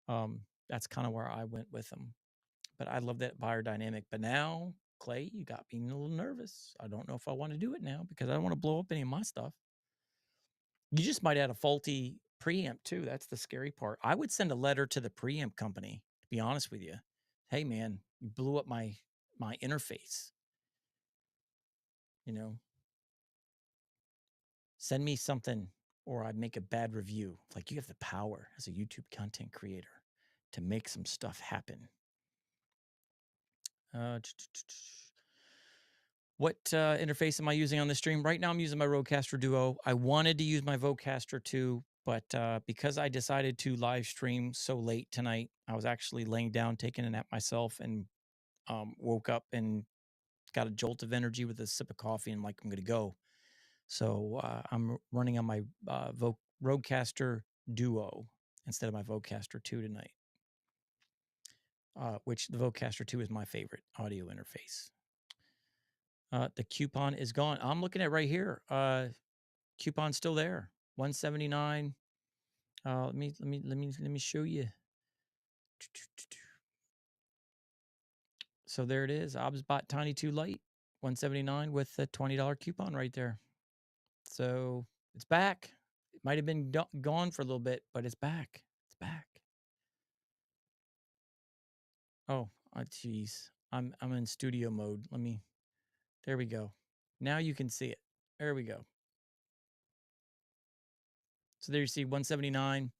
[SPEAKER 1] that's kind of where I went with them. But I love that Biodynamic. But now, Clay, you got me a little nervous. I don't know if I want to do it now because I don't want to blow up any of my stuff. You just might add a faulty preamp too. That's the scary part. I would send a letter to the preamp company, to be honest with you. Hey man, you blew up my interface. You know, send me something or I'd make a bad review. Like you have the power as a YouTube content creator to make some stuff happen. What interface am I using on the stream? Right now I'm using my Rodecaster Duo. I wanted to use my Vocaster too, but because I decided to live stream so late tonight, I was actually laying down, taking a nap myself, and woke up and got a jolt of energy with a sip of coffee and like, I'm going to go. So I'm running on my Rodecaster Duo instead of my Vocaster 2 tonight, which the Vocaster 2 is my favorite audio interface. The coupon is gone. I'm looking at right here. Coupon's still there. $179. Let me show you. So there it is. Ob's bought Tiny Too Light, $179 with a $20 coupon right there. So it's back. It might have been gone for a little bit, but it's back. It's back. Oh, geez. I'm in studio mode. There we go. Now you can see it. There we go. So there you see 179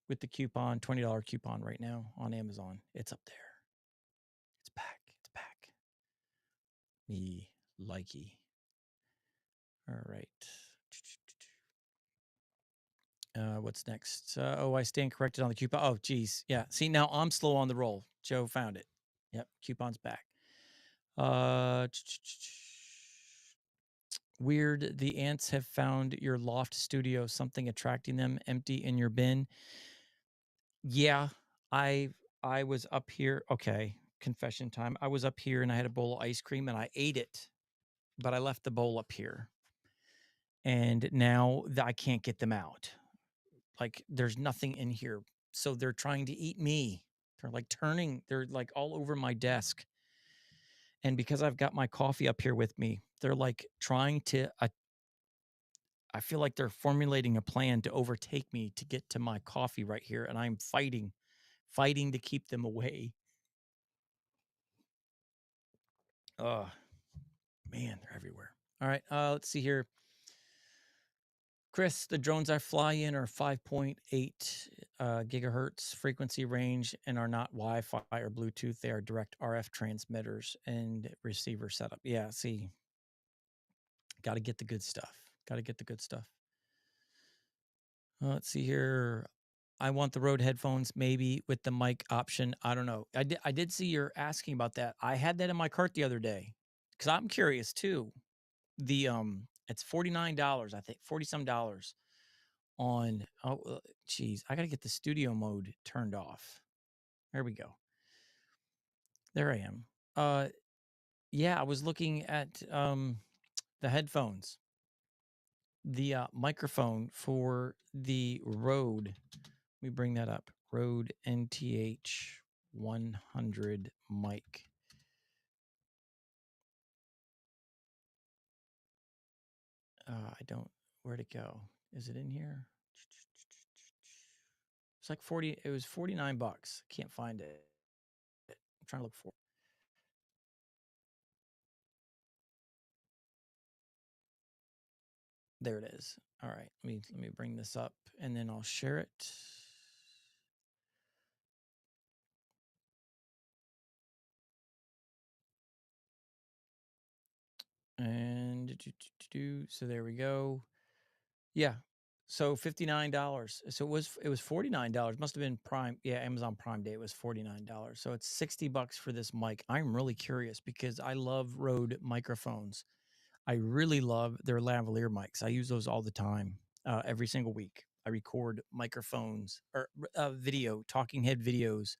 [SPEAKER 1] with the coupon, $20 coupon right now on Amazon. It's up there. It's back. It's back. Me likey. All right. What's next? I stand corrected on the coupon. Oh, geez. Yeah. See, now I'm slow on the roll. Joe found it. Yep. Coupon's back. Weird. The ants have found your loft studio, something attracting them, empty in your bin. Yeah. I was up here. Okay. Confession time. I was up here and I had a bowl of ice cream and I ate it, but I left the bowl up here. And now I can't get them out. Like there's nothing in here. So they're trying to eat me. They're like all over my desk. And because I've got my coffee up here with me, they're like trying to, I feel like they're formulating a plan to overtake me to get to my coffee right here. And I'm fighting fighting to keep them away. Oh, man, they're everywhere. All right, let's see here. Chris, the drones I fly in are 5.8 gigahertz frequency range and are not Wi-Fi or Bluetooth. They are direct RF transmitters and receiver setup. Yeah, see, got to get the good stuff. Got to get the good stuff. Let's see here. I want the Rode headphones, maybe with the mic option. I don't know. I did see you're asking about that. I had that in my cart the other day because I'm curious too. The it's $49, I think, 40 some dollars on. Oh, geez, I gotta get the studio mode turned off. There we go. There I am. Yeah, I was looking at the headphones, the microphone for the Rode. Let me bring that up. Rode NTH 100 mic. I don't. Where'd it go? Is it in here? It's like 40. It was 49 bucks. Can't find it. I'm trying to look for it. There it is. All right. Let me bring this up and then I'll share it. And so there we go. Yeah. So $59. So it was $49. Must have been Prime. Yeah, Amazon Prime Day. It was $49. So it's 60 bucks for this mic. I'm really curious because I love Rode microphones. I really love their lavalier mics. I use those all the time, every single week. I record microphones or video, talking head videos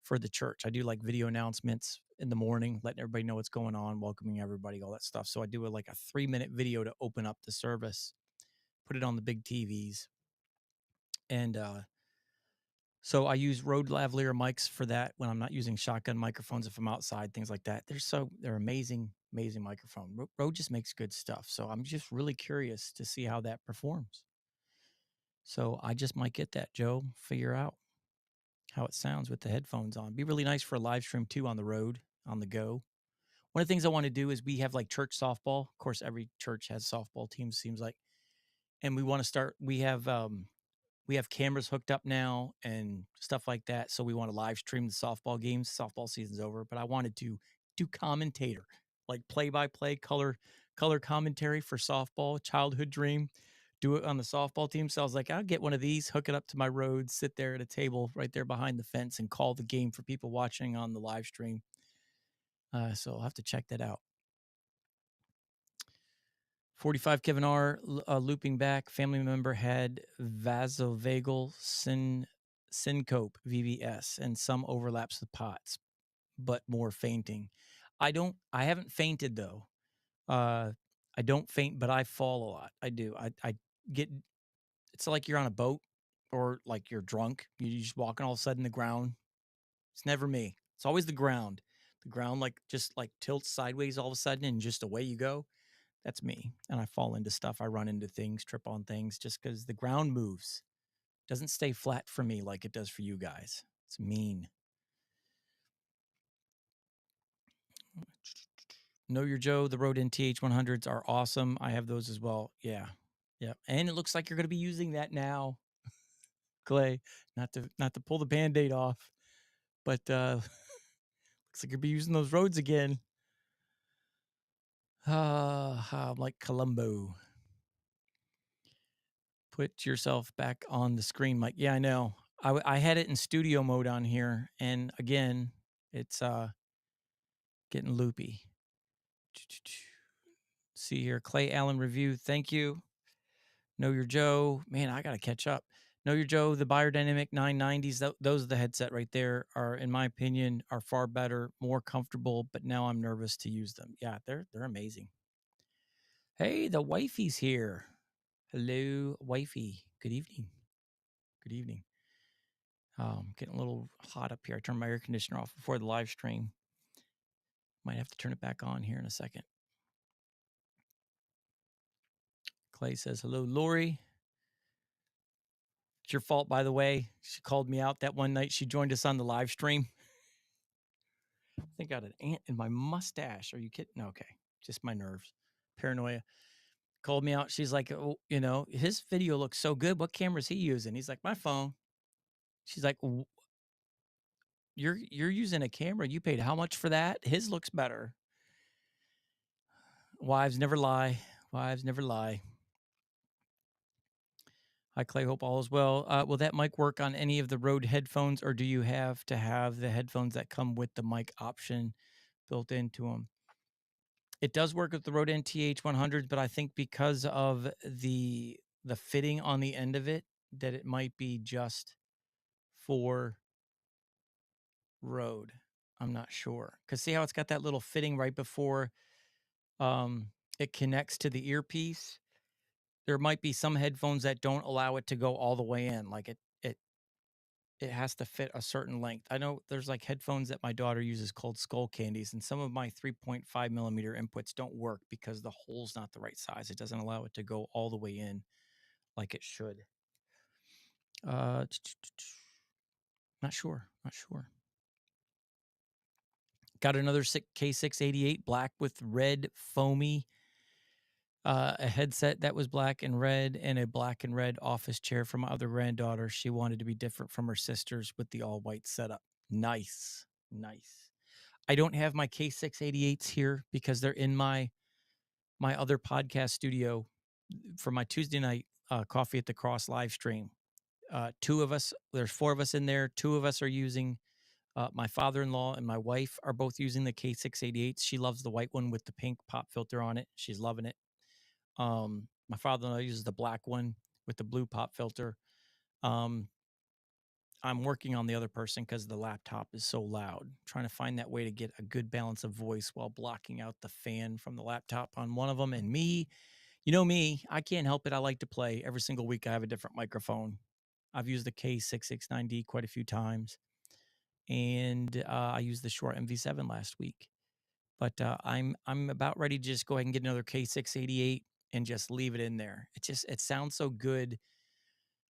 [SPEAKER 1] for the church. I do like video announcements in the morning, letting everybody know what's going on, welcoming everybody, all that stuff. So I do like a 3-minute video to open up the service, put it on the big TVs. And so I use Rode lavalier mics for that when I'm not using shotgun microphones, if I'm outside, things like that. They're amazing, amazing microphone. Rode just makes good stuff. So I'm just really curious to see how that performs. So I just might get that, Joe, figure out how it sounds with the headphones on. Be really nice for a live stream too on the road, on the go. One of the things I want to do is we have like church softball. Of course, every church has softball teams, seems like. And we want to start, we have cameras hooked up now and stuff like that. So we want to live stream the softball games. Softball season's over, but I wanted to do commentator, like play by play color commentary for softball, childhood dream. Do it on the softball team. So I was like, I'll get one of these, hook it up to my Rode, sit there at a table right there behind the fence and call the game for people watching on the live stream. So I'll have to check that out. 45 Kevin R. Looping back. Family member had vasovagal syncope, VVS, and some overlaps with POTS, but more fainting. I haven't fainted though. I don't faint, but I fall a lot. I do. I get, it's like you're on a boat or like you're drunk. You're just walking all of a sudden the ground. It's never me. It's always the ground. The ground like just like tilts sideways all of a sudden and just away you go. That's me. And I fall into stuff. I run into things, trip on things just because the ground moves. Doesn't stay flat for me like it does for you guys. It's mean. Know Your Joe, the Rode NTH 100s are awesome. I have those as well. Yeah. Yeah. And it looks like you're going to be using that now, Clay. Not to pull the band-aid off, but looks like you'll be using those roads again. I'm like Columbo. Put yourself back on the screen, Mike. Yeah, I know. I had it in studio mode on here, and again, it's getting loopy. See here, Clay Allen review. Thank you. Know Your Joe. Man, I gotta catch up. Know Your Joe, the Biodynamic 990s. Those are the headset right there. Are, in my opinion, are far better, more comfortable. But now I'm nervous to use them. Yeah, they're amazing. Hey, the wifey's here. Hello, wifey. Good evening. Good evening. Getting a little hot up here. I turned my air conditioner off before the live stream. Might have to turn it back on here in a second. Clay says, hello, Lori. It's your fault, by the way. She called me out that one night. She joined us on the live stream. I think I got an ant in my mustache. Are you kidding? No, okay. Just my nerves. Paranoia. Called me out. She's like, oh, his video looks so good. What camera is he using? He's like, my phone. She's like, you're using a camera. You paid how much for that? His looks better. Wives never lie. Wives never lie. Hi, Clay. Hope all is well. Will that mic work on any of the Rode headphones, or do you have to have the headphones that come with the mic option built into them? It does work with the Rode NTH 100s, but I think because of the fitting on the end of it, that it might be just for Rode. I'm not sure. Because see how it's got that little fitting right before it connects to the earpiece? There might be some headphones that don't allow it to go all the way in. Like it has to fit a certain length. I know there's like headphones that my daughter uses called Skull Candies, and some of my 3.5 millimeter inputs don't work because the hole's not the right size. It doesn't allow it to go all the way in like it should. Not sure. Not sure. Got another K688 black with red foamy. A headset that was black and red, and a black and red office chair for my other granddaughter. She wanted to be different from her sisters with the all white setup. Nice. Nice. I don't have my K688s here because they're in my other podcast studio for my Tuesday night Coffee at the Cross live stream. There's 4 of us in there. 2 of us are using, my father-in-law and my wife are both using the K688s. She loves the white one with the pink pop filter on it. She's loving it. My father-in-law uses the black one with the blue pop filter. I'm working on the other person because the laptop is so loud. Trying to find that way to get a good balance of voice while blocking out the fan from the laptop on one of them. And me, me, I can't help it. I like to play. Every single week I have a different microphone. I've used the K669D quite a few times. And I used the Shure MV7 last week. But I'm about ready to just go ahead and get another K688 and just leave it in there. It sounds so good.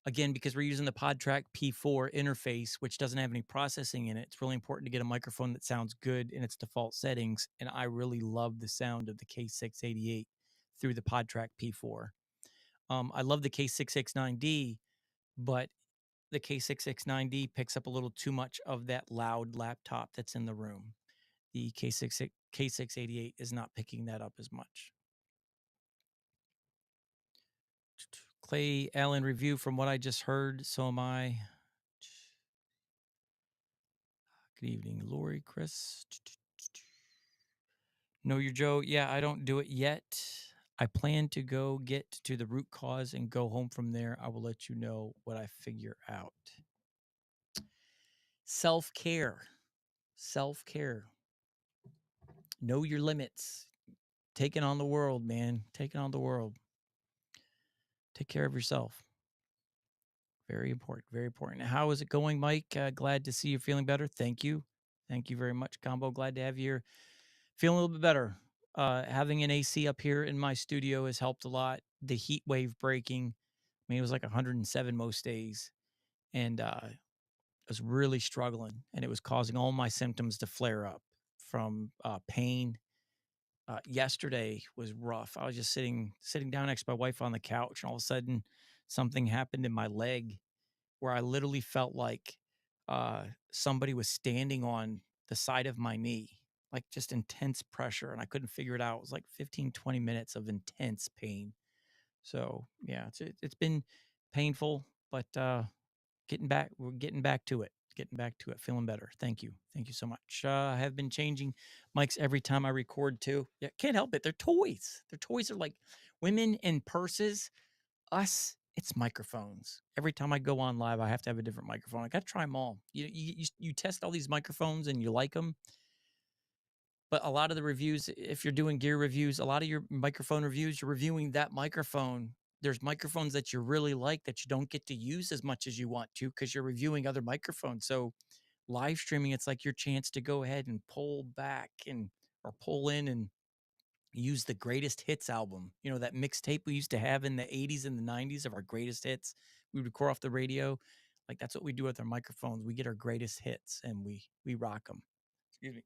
[SPEAKER 1] Again, because we're using the PodTrack P4 interface, which doesn't have any processing in it. It's really important to get a microphone that sounds good in its default settings. And I really love the sound of the K688 through the PodTrack P4. I love the K669D, but the K669D picks up a little too much of that loud laptop that's in the room. The K688 is not picking that up as much. Clay Allen review from what I just heard. So am I. Good evening, Lori, Chris. Know your Joe. Yeah, I don't do it yet. I plan to go get to the root cause and go home from there. I will let you know what I figure out. Self-care. Self-care. Know your limits. Taking on the world, man. Taking on the world. Take care of yourself. Very important. Very important. How is it going, Mike? Glad to see you feeling better. Thank you. Thank you very much, Combo. Glad to have you here. Feeling a little bit better. Having an AC up here in my studio has helped a lot. The heat wave breaking. I mean, it was like 107 most days. And I was really struggling. And it was causing all my symptoms to flare up from pain. Yesterday was rough. I was just sitting down next to my wife on the couch, and all of a sudden something happened in my leg where I literally felt like somebody was standing on the side of my knee, like just intense pressure. And I couldn't figure it out. It was like 15, 20 minutes of intense pain. So yeah, it's been painful, but we're getting back to it. Getting back to it, feeling better. Thank you. Thank you so much. I have been changing mics every time I record too. Yeah, can't help it. They're toys. Their toys are like women in purses. Us, it's microphones. Every time I go on live, I have to have a different microphone. I got to try them all. You test all these microphones and you like them, but a lot of the reviews, if you're doing gear reviews, a lot of your microphone reviews, you're reviewing that microphone. There's microphones that you really like that you don't get to use as much as you want to because you're reviewing other microphones. So live streaming, it's like your chance to go ahead and pull back or pull in and use the greatest hits album. You know, that mixtape we used to have in the 80s and the 90s of our greatest hits. we record off the radio. Like that's what we do with our microphones. We get our greatest hits and we rock them. Excuse me.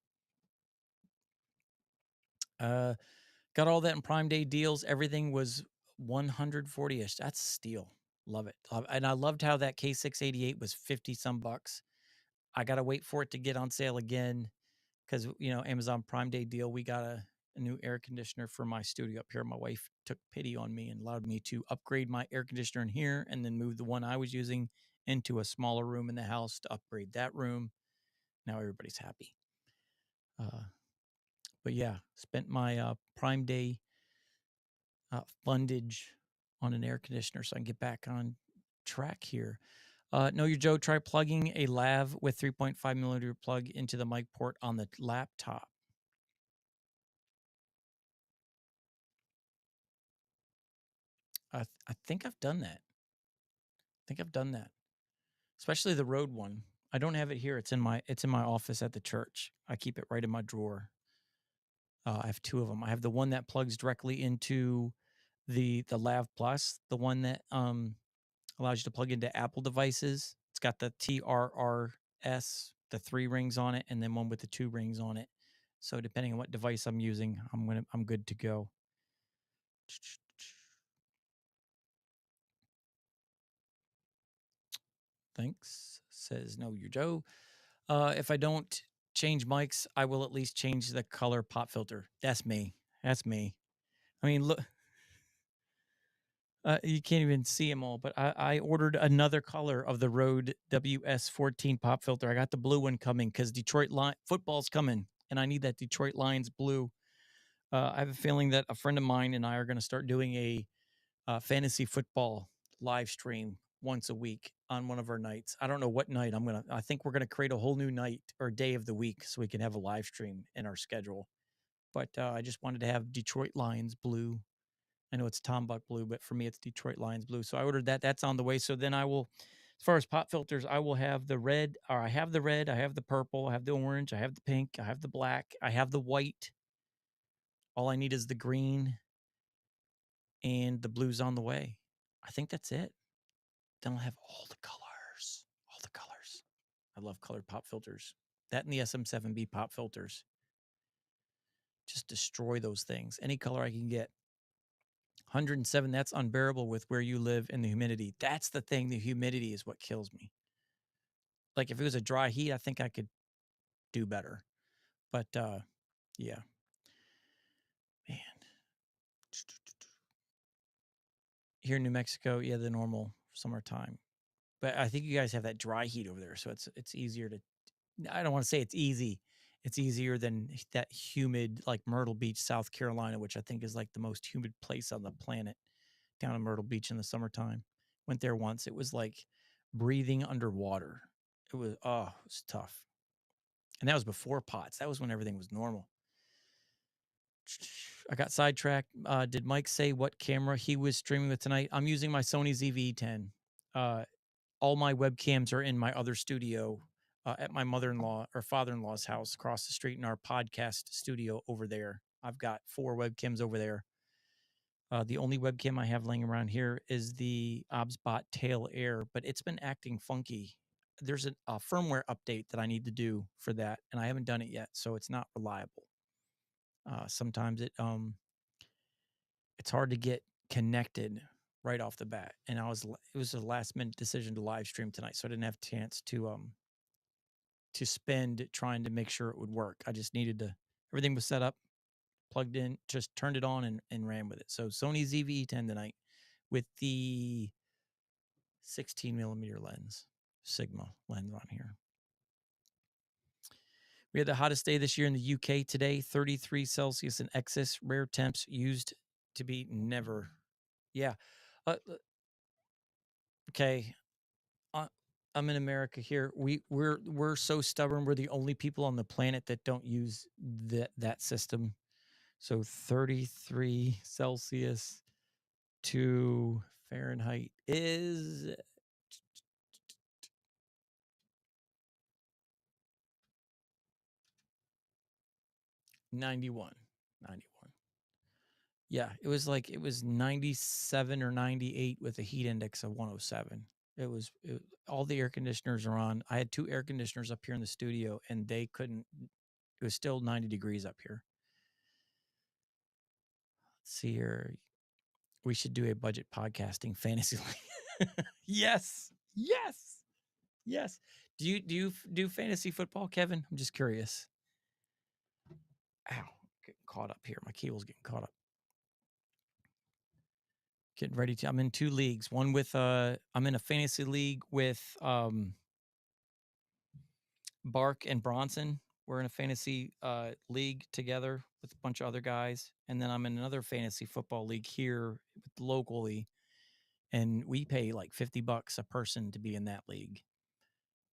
[SPEAKER 1] Got all that in Prime Day deals. Everything was 140ish. That's steal. Love it. And I loved how that K688 was 50 some bucks. I got to wait for it to get on sale again because, Amazon Prime Day deal, we got a new air conditioner for my studio up here. My wife took pity on me and allowed me to upgrade my air conditioner in here and then move the one I was using into a smaller room in the house to upgrade that room. Now everybody's happy. But yeah, spent my Prime Day fundage on an air conditioner so I can get back on track here. Know Your Joe, try plugging a lav with 3.5 millimeter plug into the mic port on the laptop. I think I've done that. Especially the Rode one. I don't have it here. It's in my office at the church. I keep it right in my drawer. I have two of them. I have the one that plugs directly into the Lav Plus, the one that allows you to plug into Apple devices. It's got the TRRS, the 3 rings on it, and then one with the 2 rings on it. So depending on what device I'm using, I'm good to go. Thanks, says Know Your Joe. If I don't change mics, I will at least change the color pop filter. That's me. I mean, look, you can't even see them all, but I ordered another color of the Rode WS14 pop filter. I got the blue one coming because Detroit football's coming, and I need that Detroit Lions blue. I have a feeling that a friend of mine and I are going to start doing a fantasy football live stream once a week on one of our nights. I don't know what night I think we're going to create a whole new night or day of the week so we can have a live stream in our schedule. But I just wanted to have Detroit Lions blue. I know it's Tom Buck blue, but for me, it's Detroit Lions blue. So I ordered that. That's on the way. So then I will, as far as pop filters, I will have the red, or I have the red, I have the purple, I have the orange, I have the pink, I have the black, I have the white. All I need is the green and the blue's on the way. I think that's it. Then I'll have all the colors. All the colors. I love colored pop filters. That and the SM7B pop filters. Just destroy those things. Any color I can get. 107, that's unbearable with where you live and the humidity. That's the thing. The humidity is what kills me. Like if it was a dry heat, I think I could do better. But yeah. Man. Here in New Mexico, yeah, the normal summertime. But I think you guys have that dry heat over there, so it's easier to. I don't want to say it's easy. It's easier than that humid like Myrtle Beach, South Carolina, which I think is like the most humid place on the planet. Down in Myrtle Beach in the summertime. Went there once. It was like breathing underwater. It was tough. And that was before pots. That was when everything was normal. I got sidetracked. Did Mike say what camera he was streaming with tonight? I'm using my Sony ZV-10. All my webcams are in my other studio at my mother-in-law or father-in-law's house across the street in our podcast studio over there. I've got 4 webcams over there. The only webcam I have laying around here is the ObsBot Tail Air, but it's been acting funky. There's a firmware update that I need to do for that, and I haven't done it yet, so it's not reliable. Sometimes it's hard to get connected right off the bat, and it was a last minute decision to live stream tonight, so I didn't have a chance to spend trying to make sure it would work. I just needed to. Everything was set up, plugged in, just turned it on and ran with it. So Sony ZV-10 tonight with the 16 millimeter lens, Sigma lens on here. We had the hottest day this year in the UK today, 33 Celsius in excess, rare temps used to be never. Yeah. Okay. I'm in America here. We're so stubborn. We're the only people on the planet that don't use that system. So 33 Celsius to Fahrenheit is 91. 91. Yeah, it was 97 or 98 with a heat index of 107. All the air conditioners are on. I had 2 air conditioners up here in the studio, and they couldn't. It was still 90 degrees up here. Let's see here. We should do a budget podcasting fantasy league. Yes, yes, yes. Do you do fantasy football, Kevin? I'm just curious. Ow, getting caught up here. My cable's getting caught up. Getting ready to. I'm in 2 leagues. One with I'm in a fantasy league with Bark and Bronson. We're in a fantasy league together with a bunch of other guys, and then I'm in another fantasy football league here locally, and we pay like $50 a person to be in that league.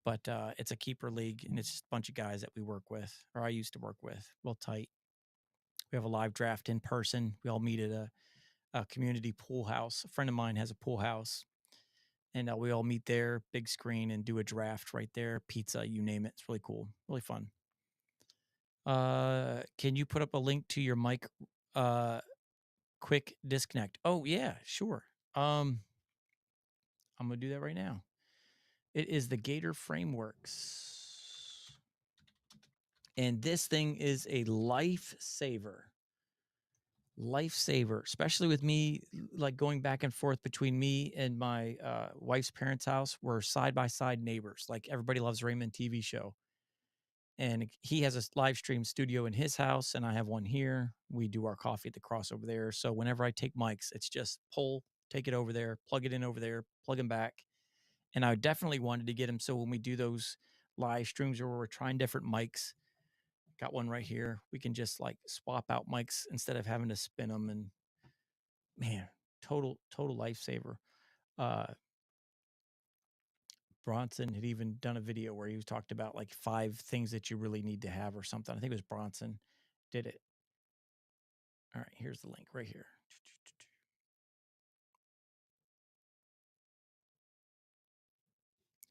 [SPEAKER 1] But it's a keeper league, and it's just a bunch of guys that we work with, or I used to work with, real tight. We have a live draft in person. We all meet at a community pool house. A friend of mine has a pool house, and we all meet there, big screen, and do a draft right there. Pizza, you name it. It's really cool, really fun. Can you put up a link to your mic? Quick disconnect. Oh yeah, sure. I'm gonna do that right now. It is the Gator Frameworks, and this thing is a lifesaver. Lifesaver, especially with me, like going back and forth between me and my wife's parents' house. We're side by side neighbors. Like Everybody Loves Raymond TV show. And he has a live stream studio in his house, and I have one here. We do our coffee at the cross over there. So whenever I take mics, it's just pull, take it over there, plug it in over there, plug him back. And I definitely wanted to get him so when we do those live streams where we're trying different mics, got one right here. We can just like swap out mics instead of having to spin them. And man, total lifesaver. Uh, Bronson had even done a video where he was talked about like 5 things that you really need to have or something. I think it was Bronson did it. All right, here's the link right here.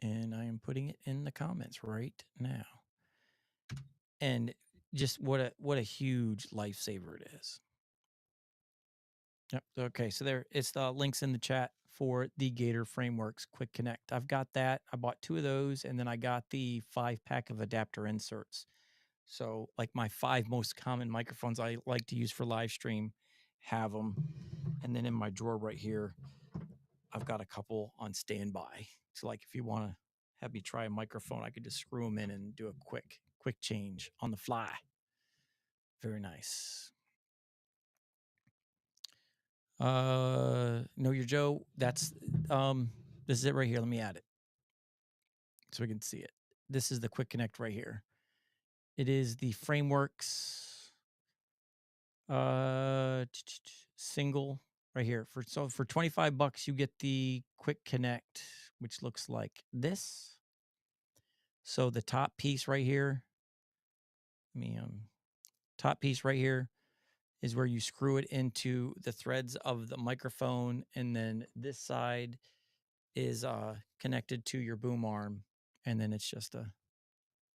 [SPEAKER 1] And I am putting it in the comments right now. And just what a huge lifesaver it is. Yep. Okay, so there it's the links in the chat for the Gator Frameworks Quick Connect. I've got that. I bought 2 of those, and then I got the 5-pack of adapter inserts. So like my 5 most common microphones I like to use for live stream have them. And then in my drawer right here, I've got a couple on standby. So like if you want to have me try a microphone, I could just screw them in and do a quick change on the fly. Very nice. Know Your Joe. That's this is it right here. Let me add it so we can see it. This is the quick connect right here. It is the Frameworks single right here. For $25 you get the quick connect, which looks like this. So the top piece right here, top piece right here is where you screw it into the threads of the microphone, and then this side is connected to your boom arm, and then it's just a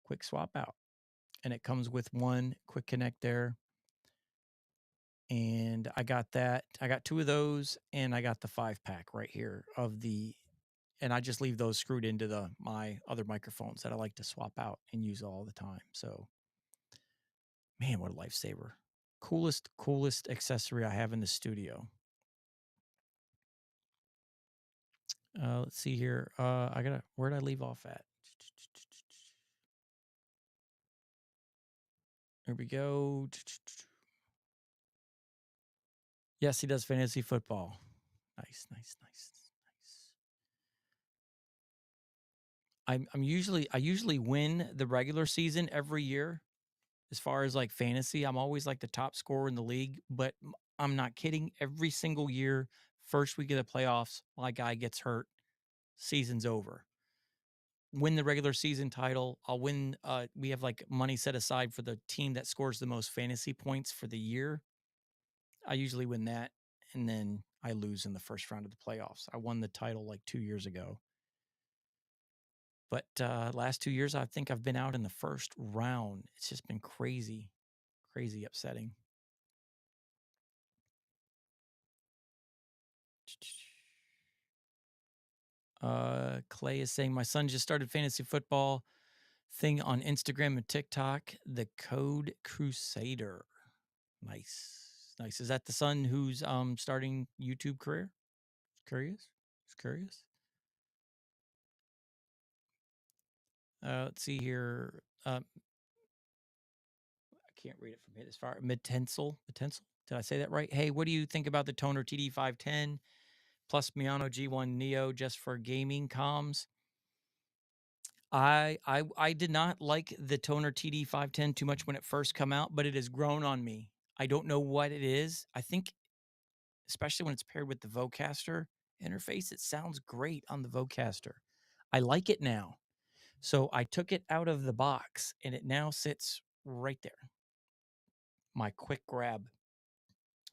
[SPEAKER 1] quick swap out. And it comes with one quick connect there. And I got that. I got 2 of those, and I got the 5-pack right here and I just leave those screwed into my other microphones that I like to swap out and use all the time. So, man, what a lifesaver. Coolest accessory I have in the studio. Let's see here. Where did I leave off at? There we go. Yes, he does fantasy football. Nice. I usually win the regular season every year. As far as like fantasy, I'm always like the top scorer in the league, but I'm not kidding. Every single year, first week of the playoffs, my guy gets hurt. Season's over. Win the regular season title. I'll win. We have like money set aside for the team that scores the most fantasy points for the year. I usually win that, and then I lose in the first round of the playoffs. I won the title like 2 years ago. But last 2 years, I think I've been out in the first round. It's just been crazy upsetting. Clay is saying my son just started fantasy football thing on Instagram and TikTok. The Code Crusader. Nice, nice. Is that the son who's starting YouTube career? Curious. Just curious. Let's see here. I can't read it from here this far. Mitensel. Did I say that right? Hey, what do you think about the Toner TD510 plus Miano G1 Neo just for gaming comms? I did not like the Toner TD510 too much when it first come out, but it has grown on me. I don't know what it is. I think especially when it's paired with the Vocaster interface, it sounds great on the Vocaster. I like it now. So I took it out of the box and it now sits right there. My quick grab.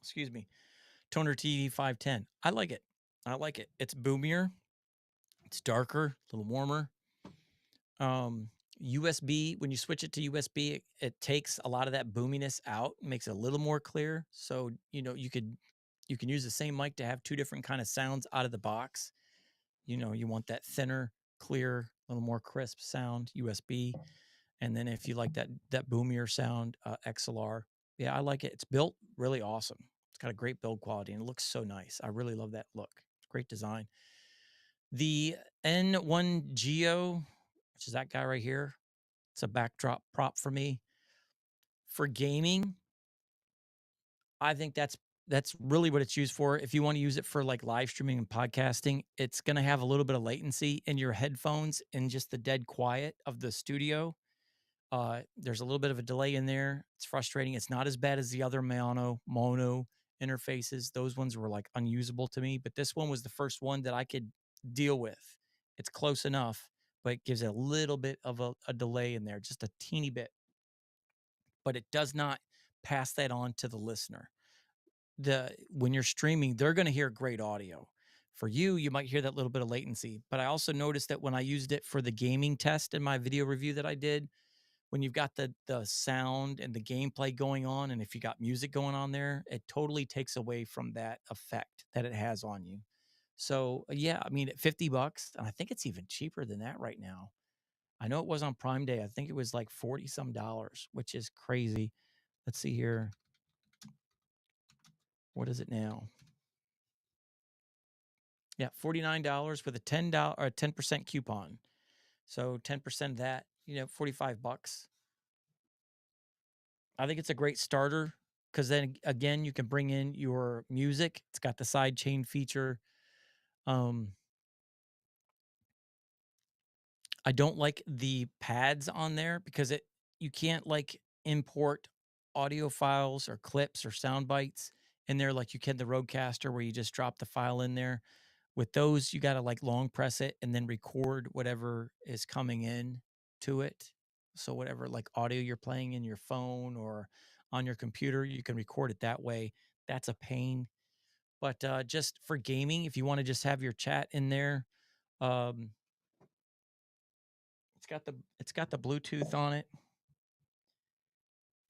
[SPEAKER 1] Excuse me. Toner TD510. I like it. I like it. It's boomier. It's darker, a little warmer. USB, when you switch it to USB, it takes a lot of that boominess out, makes it a little more clear. So, you can use the same mic to have two different kind of sounds out of the box. You want that thinner, clear, a little more crisp sound, USB. And then if you like that boomier sound, XLR. Yeah, I like it. It's built really awesome. It's got a great build quality and it looks so nice. I really love that look. It's great design. The N1 Geo, which is that guy right here, it's a backdrop prop for me. For gaming, I think that's really what it's used for. If you want to use it for like live streaming and podcasting, it's going to have a little bit of latency in your headphones and just the dead quiet of the studio. There's a little bit of a delay in there. It's frustrating. It's not as bad as the other mono interfaces. Those ones were like unusable to me, but this one was the first one that I could deal with. It's close enough, but it gives it a little bit of a delay in there, just a teeny bit. But it does not pass that on to the listener. When you're streaming, they're going to hear great audio. For you, you might hear that little bit of latency. But I also noticed that when I used it for the gaming test in my video review that I did, when you've got the sound and the gameplay going on, and if you got music going on there, it totally takes away from that effect that it has on you. So yeah, I mean, at $50, and I think it's even cheaper than that right now. I know it was on Prime Day. I think it was like 40 some dollars, which is crazy. Let's see here. What is it now? Yeah, $49 with a $10 or a 10% coupon. So 10% of that, $45. I think it's a great starter because then again, you can bring in your music. It's got the side chain feature. Um, I don't like the pads on there because you can't like import audio files or clips or sound bites in there like you can the Rodecaster where you just drop the file in there. With those, you got to like long press it and then record whatever is coming in to it. So whatever like audio you're playing in your phone or on your computer, you can record it that way. That's a pain. But just for gaming, if you want to just have your chat in there, um, it's got the Bluetooth on it.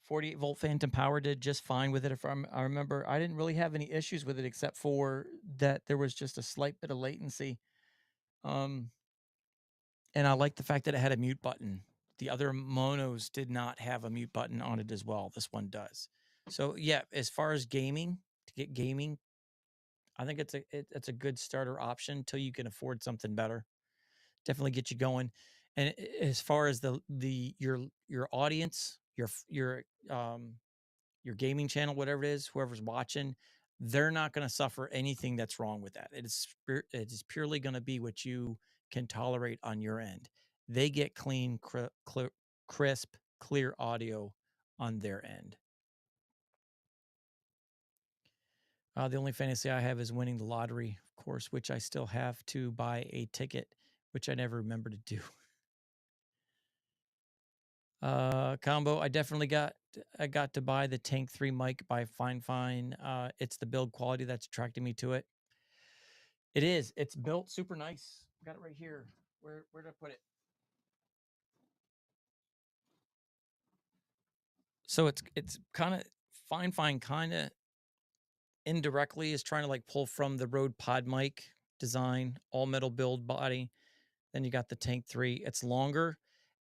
[SPEAKER 1] 48-volt phantom power did just fine with it. I remember, I didn't really have any issues with it except for that there was just a slight bit of latency. And I like the fact that it had a mute button. The other monos did not have a mute button on it as well. This one does. So yeah, as far as gaming, to get gaming, I think it's a good starter option until you can afford something better. Definitely get you going. And as far as your audience, your gaming channel, whatever it is, whoever's watching, they're not going to suffer anything that's wrong with that. It is purely going to be what you can tolerate on your end. They get clean, crisp, clear audio on their end. The only fantasy I have is winning the lottery, of course, which I still have to buy a ticket, which I never remember to do. Combo, I got to buy the Tank 3 mic by Fine Fine. It's the build quality that's attracting me to it. It is. It's built super nice. Got it right here. Where did I put it? So it's kind of Fine Fine kind of indirectly is trying to like pull from the Rode Pod mic design, all metal build body. Then you got the Tank 3. It's longer,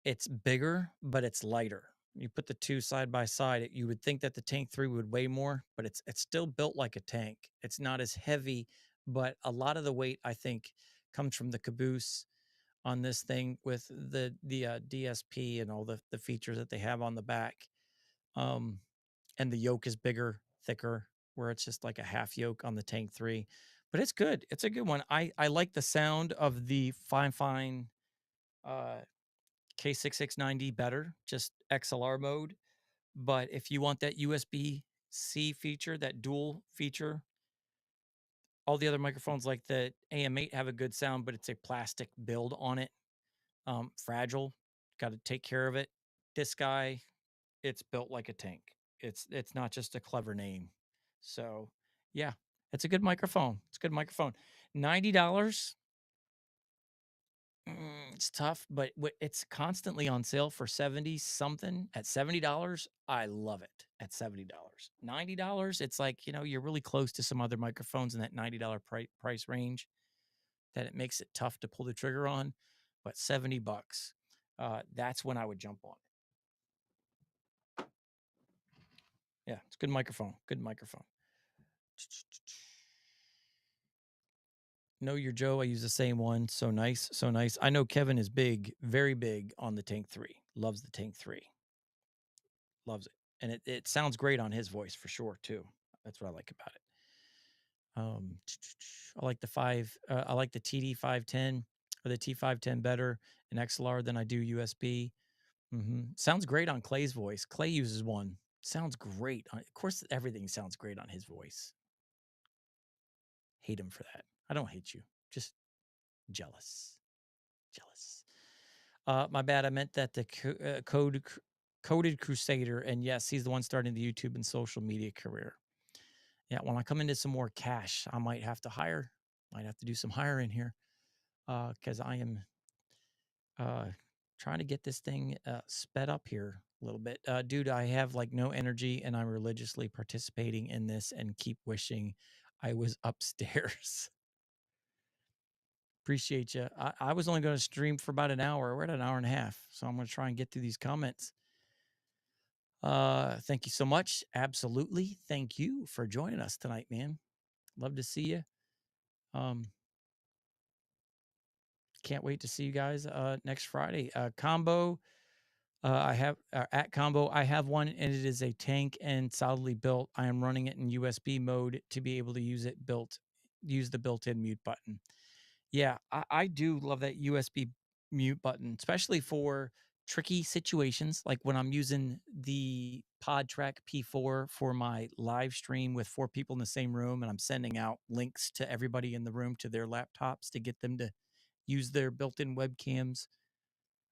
[SPEAKER 1] it's bigger, but it's lighter. You put the two side by side, you would think that the Tank 3 would weigh more, but it's still built like a tank. It's not as heavy, but a lot of the weight I think comes from the caboose on this thing with the DSP and all the features that they have on the back. Um, and the yoke is bigger, thicker, where it's just like a half yoke on the Tank 3. But it's good. It's a good one. I like the sound of the fine uh K6690 better, just XLR mode. But if you want that USB-C feature, that dual feature, all the other microphones like the AM8 have a good sound, but it's a plastic build on it. Fragile, got to take care of it. This guy, it's built like a tank. It's not just a clever name. So yeah, it's a good microphone. It's a good microphone. $90. It's tough, but it's constantly on sale for 70 something at $70. I love it at $70. $90, it's like, you're really close to some other microphones in that $90 price range that it makes it tough to pull the trigger on, but 70 bucks. That's when I would jump on it. Yeah, it's a good microphone. Good microphone. Know your Joe. I use the same one. So nice. So nice. I know Kevin is big, very big on the Tank 3. Loves the Tank 3. Loves it. And it sounds great on his voice for sure, too. That's what I like about it. I like I like the TD 510 or the T510 better in XLR than I do USB. Sounds great on Clay's voice. Clay uses one. Sounds great. Of course, everything sounds great on his voice. Hate him for that. I don't hate you. Just jealous. Jealous. My bad. I meant that the Coded Crusader, and yes, he's the one starting the YouTube and social media career. Yeah, when I come into some more cash, I might have to do some hiring here, because I am trying to get this thing sped up here a little bit. Dude, I have like no energy, and I'm religiously participating in this and keep wishing I was upstairs. Appreciate you. I was only going to stream for about an hour. We're at an hour and a half, so I'm going to try and get through these comments. Thank you so much. Absolutely. Thank you for joining us tonight, man. Love to see you. Can't wait to see you guys next Friday. Combo, I have at Combo, I have one, and it is a tank and solidly built. I am running it in USB mode to be able to use the built-in mute button. Yeah, I do love that USB mute button, especially for tricky situations, like when I'm using the PodTrack P4 for my live stream with 4 people in the same room, and I'm sending out links to everybody in the room to their laptops to get them to use their built-in webcams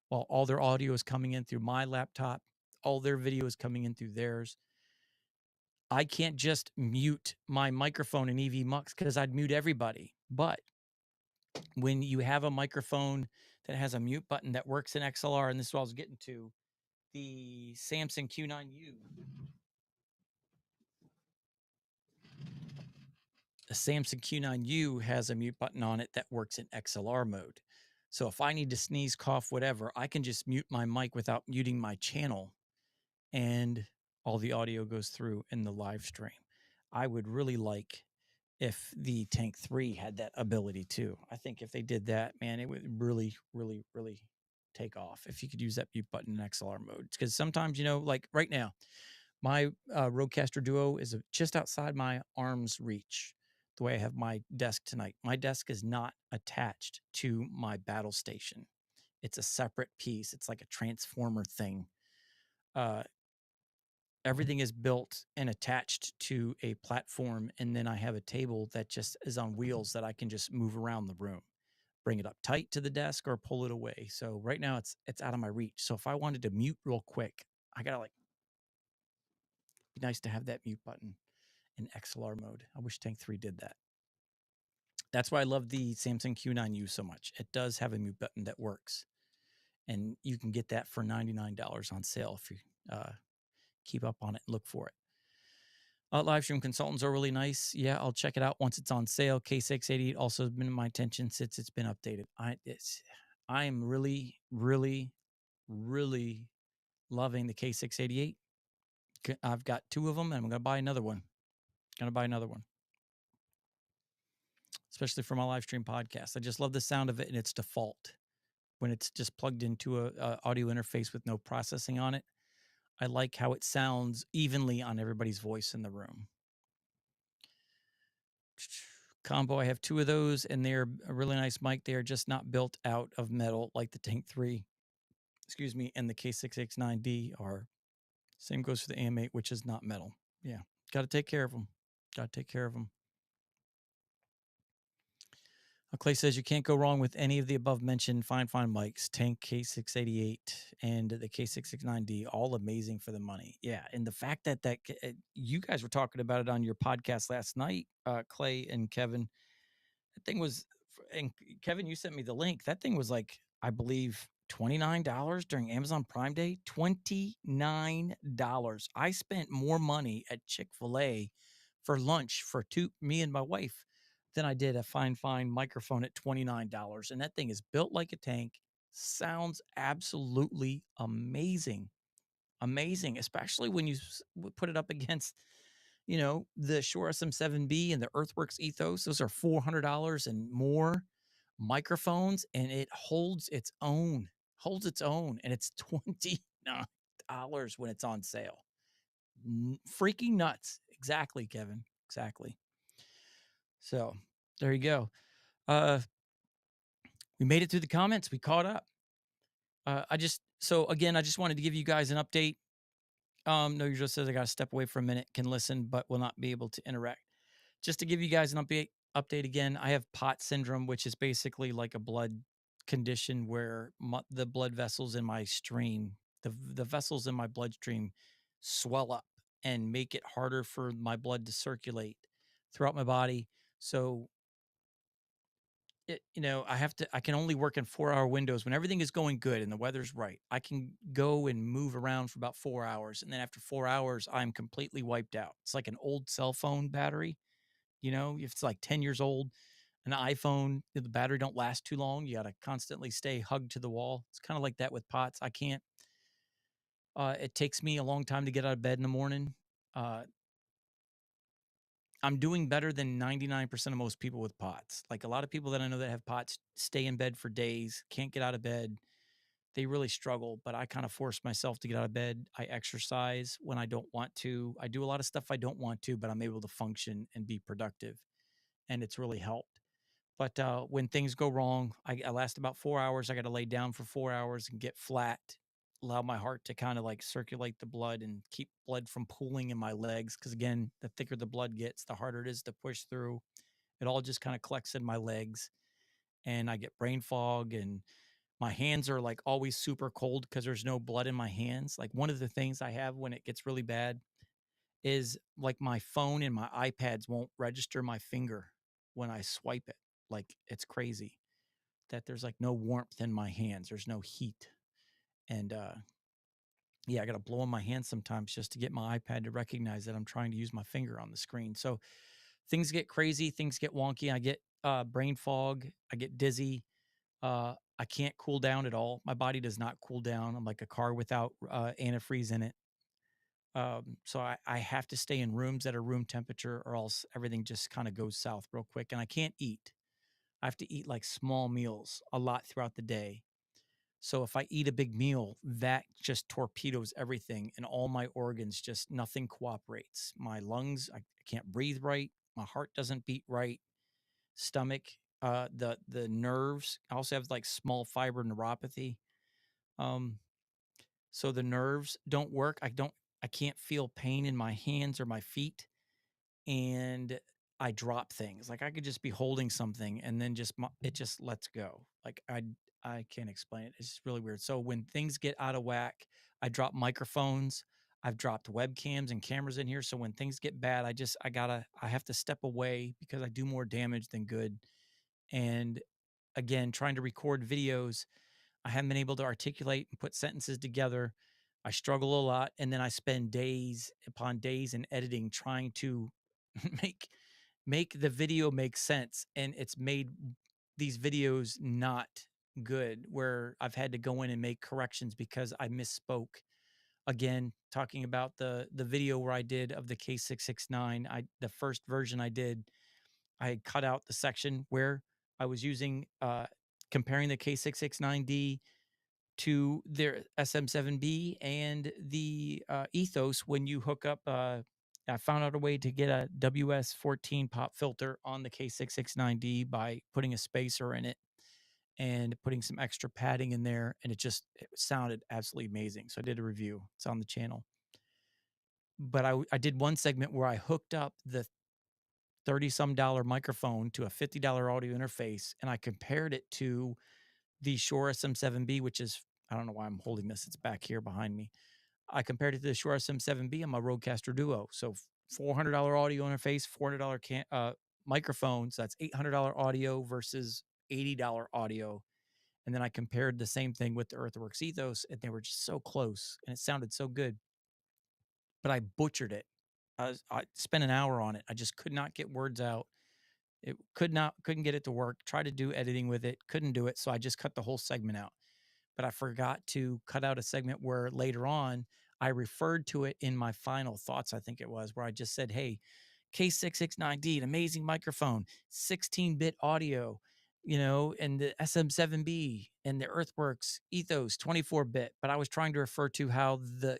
[SPEAKER 1] while all their audio is coming in through my laptop, all their video is coming in through theirs. I can't just mute my microphone in EV Mux because I'd mute everybody. But when you have a microphone that has a mute button that works in XLR, and this is what I was getting to, the Samsung Q9U. The Samsung Q9U has a mute button on it that works in XLR mode. So if I need to sneeze, cough, whatever, I can just mute my mic without muting my channel, and all the audio goes through in the live stream. I would really like if the Tank 3 had that ability too. I think if they did that, man, it would really, really, really take off if you could use that mute button in XLR mode. Because sometimes, like right now, my Rodecaster Duo is just outside my arm's reach. The way I have my desk tonight, my desk is not attached to my battle station. It's a separate piece. It's like a transformer thing. Everything is built and attached to a platform, and then I have a table that just is on wheels that I can just move around the room, bring it up tight to the desk or pull it away. So right now it's out of my reach. So if I wanted to mute real quick, I gotta be nice to have that mute button in XLR mode. I wish Tank 3 did that. That's why I love the Samsung Q9U so much. It does have a mute button that works, and you can get that for $99 on sale if you keep up on it and look for it. Live stream consultants are really nice. Yeah, I'll check it out once it's on sale. K688 also has been in my attention since it's been updated. I am really, really, really loving the K688. I've got two of them, and I'm gonna buy another one. Gonna buy another one, especially for my live stream podcast. I just love the sound of it in its default when it's just plugged into a audio interface with no processing on it. I like how it sounds evenly on everybody's voice in the room. Combo, I have two of those, and they're a really nice mic. They are just not built out of metal like the Tank 3, excuse me, and the K6X9D are. Same goes for the AM8, which is not metal. Yeah, got to take care of them. Got to take care of them. Clay says you can't go wrong with any of the above mentioned fine mics, Tank K688 and the K669D, all amazing for the money. Yeah, and the fact that you guys were talking about it on your podcast last night, Clay and Kevin. That thing was, and Kevin, you sent me the link. That thing was like, I believe, $29 during Amazon Prime Day. $29. I spent more money at Chick-fil-A for lunch for me and my wife than I did a fine microphone at $29. And that thing is built like a tank. Sounds absolutely amazing. Amazing, especially when you put it up against the Shure SM7B and the Earthworks Ethos. Those are $400 and more microphones, and it holds its own. And it's $29 when it's on sale. Freaking nuts. Exactly, Kevin. Exactly. So there you go. We made it through the comments. We caught up. I just wanted to give you guys an update. No, you just says I got to step away for a minute, can listen, but will not be able to interact. Just to give you guys an update again, I have POTS syndrome, which is basically like a blood condition where the blood vessels in my stream, the vessels in my bloodstream swell up and make it harder for my blood to circulate throughout my body. So I can only work in 4-hour windows when everything is going good and the weather's right. I can go and move around for about 4 hours. And then after 4 hours, I'm completely wiped out. It's like an old cell phone battery. If it's like 10 years old, an iPhone, the battery don't last too long. You got to constantly stay hugged to the wall. It's kind of like that with POTS. I can't, it takes me a long time to get out of bed in the morning. I'm doing better than 99% of most people with POTS. Like a lot of people that I know that have POTS stay in bed for days, can't get out of bed. They really struggle, but I kind of force myself to get out of bed. I exercise when I don't want to. I do a lot of stuff I don't want to, but I'm able to function and be productive. And it's really helped. But when things go wrong, I last about 4 hours. I got to lay down for 4 hours and get flat, allow my heart to kind of like circulate the blood and keep blood from pooling in my legs. Because again, the thicker the blood gets, the harder it is to push through. It all just kind of collects in my legs, and I get brain fog, and my hands are like always super cold because there's no blood in my hands. Like one of the things I have when it gets really bad is like my phone and my iPads won't register my finger when I swipe it. Like it's crazy that there's like no warmth in my hands. There's no heat. And yeah, I got to blow on my hands sometimes just to get my iPad to recognize that I'm trying to use my finger on the screen. So things get crazy, things get wonky. I get brain fog, I get dizzy. I can't cool down at all. My body does not cool down. I'm like a car without antifreeze in it. So I have to stay in rooms that are room temperature, or else everything just kind of goes south real quick. And I can't eat. I have to eat like small meals a lot throughout the day. So if I eat a big meal, that just torpedoes everything, and all my organs just nothing cooperates. My lungs, I can't breathe right. My heart doesn't beat right. Stomach, the nerves. I also have like small fiber neuropathy. Um, so the nerves don't work. I can't feel pain in my hands or my feet, and I drop things. Like I could just be holding something and then it just lets go. Like I can't explain it. It's just really weird. So when things get out of whack, I drop microphones. I've dropped webcams and cameras in here. So when things get bad, I have to step away because I do more damage than good. And again, trying to record videos, I haven't been able to articulate and put sentences together. I struggle a lot, and then I spend days upon days in editing trying to make make the video make sense, and it's made these videos not good where I've had to go in and make corrections because I misspoke. Again, talking about the video where I did of the K669, I the first version I did, I had cut out the section where I was using comparing the K669D to their SM7B and the Ethos when you hook up. I found out a way to get a WS14 pop filter on the K669D by putting a spacer in it and putting some extra padding in there, and it sounded absolutely amazing. So I did a review. It's on the channel. But I did one segment where I hooked up the 30 some dollar microphone to a $50 audio interface, and I compared it to the Shure SM7B, which is, I don't know why I'm holding this. It's back here behind me. I compared it to the Shure SM7B on my Rodecaster Duo. So $400 audio interface, $400 microphone. So that's $800 audio versus $80 audio. And then I compared the same thing with the Earthworks Ethos, and they were just so close, and it sounded so good. But I butchered it. I spent an hour on it. I just could not get words out. It couldn't get it to work. Tried to do editing with it, couldn't do it. So I just cut the whole segment out. But I forgot to cut out a segment where later on I referred to it in my final thoughts, I think it was, where I just said, hey, K669D, an amazing microphone, 16-bit audio, and the SM7B and the Earthworks Ethos 24-bit. But I was trying to refer to how the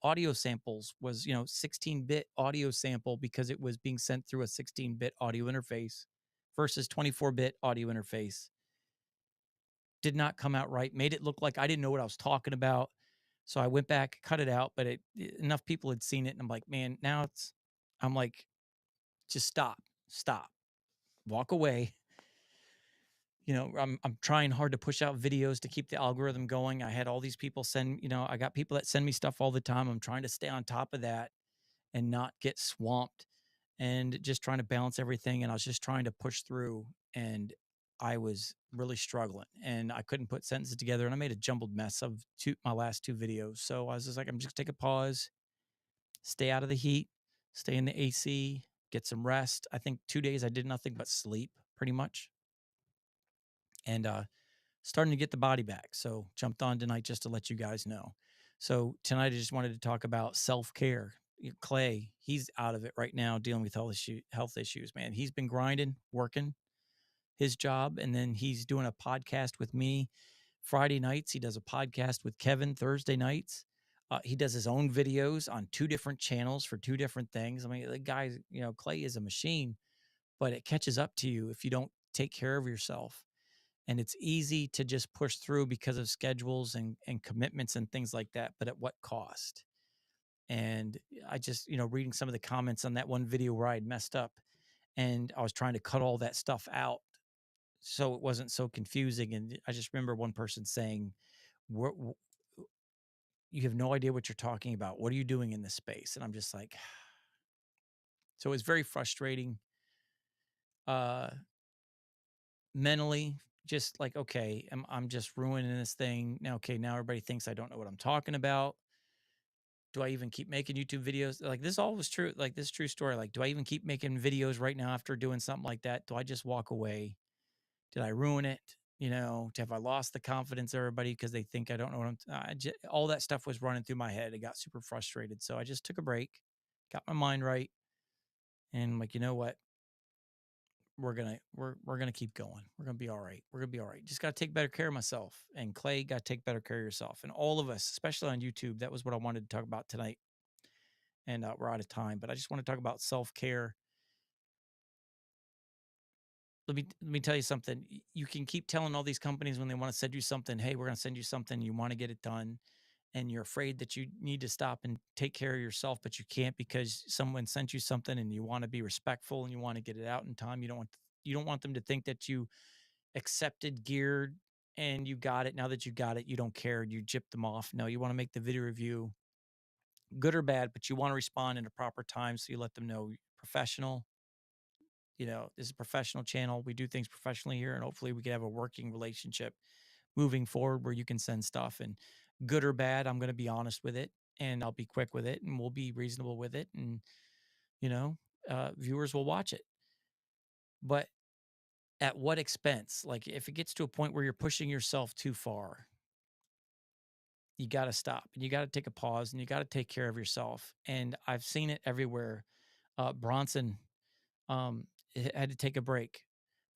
[SPEAKER 1] audio samples was, 16-bit audio sample because it was being sent through a 16-bit audio interface versus 24-bit audio interface. Did not come out right, made it look like I didn't know what I was talking about. So I went back, cut it out, but enough people had seen it. And I'm like, man, I'm like, just stop, walk away. I'm trying hard to push out videos to keep the algorithm going. I had all these people I got people that send me stuff all the time. I'm trying to stay on top of that and not get swamped and just trying to balance everything. And I was just trying to push through, and I was really struggling and I couldn't put sentences together, and I made a jumbled mess of my last two videos. So I was just like, I'm just take a pause, stay out of the heat, stay in the AC, get some rest. I think 2 days I did nothing but sleep pretty much. And starting to get the body back. So jumped on tonight just to let you guys know. So tonight I just wanted to talk about self-care. Clay, he's out of it right now, dealing with health issues, man. He's been grinding, working his job, and then he's doing a podcast with me Friday nights. He does a podcast with Kevin Thursday nights. He does his own videos on two different channels for two different things. I mean, the guy, Clay is a machine, but it catches up to you if you don't take care of yourself. And it's easy to just push through because of schedules and commitments and things like that. But at what cost? And I just, reading some of the comments on that one video where I had messed up, and I was trying to cut all that stuff out so it wasn't so confusing. And I just remember one person saying, you have no idea what you're talking about. What are you doing in this space? And I'm just like, so it's very frustrating. Uh, Mentally, just like, okay, I'm just ruining this thing now. Okay, now everybody thinks I don't know what I'm talking about. Do I even keep making YouTube videos? Like, this all was true. Like, this true story. Like, do I even keep making videos right now after doing something like that? Do I just walk away? Did I ruin it? Have I lost the confidence of everybody because they think I don't know what all that stuff was running through my head. I got super frustrated. So I just took a break, got my mind right. And I'm like, you know what? We're gonna keep going. We're gonna be all right. We're gonna be all right. Just gotta take better care of myself. And Clay, gotta take better care of yourself. And all of us, especially on YouTube, that was what I wanted to talk about tonight. And we're out of time, but I just want to talk about self-care. Let me tell you something. You can keep telling all these companies when they want to send you something, hey, we're gonna send you something, you want to get it done, and you're afraid that you need to stop and take care of yourself, but you can't because someone sent you something and you want to be respectful and you want to get it out in time. You don't want them to think that you accepted, geared, and you got it. Now that you got it, you don't care. You gypped them off. No, you want to make the video review good or bad, but you want to respond in a proper time. So you let them know you're professional. This is a professional channel. We do things professionally here, and hopefully we can have a working relationship moving forward where you can send stuff. And good or bad, I'm going to be honest with it and I'll be quick with it and we'll be reasonable with it. And, you know, viewers will watch it. But at what expense? Like if it gets to a point where you're pushing yourself too far, you got to stop and you got to take a pause and you got to take care of yourself. And I've seen it everywhere. Bronson um, had to take a break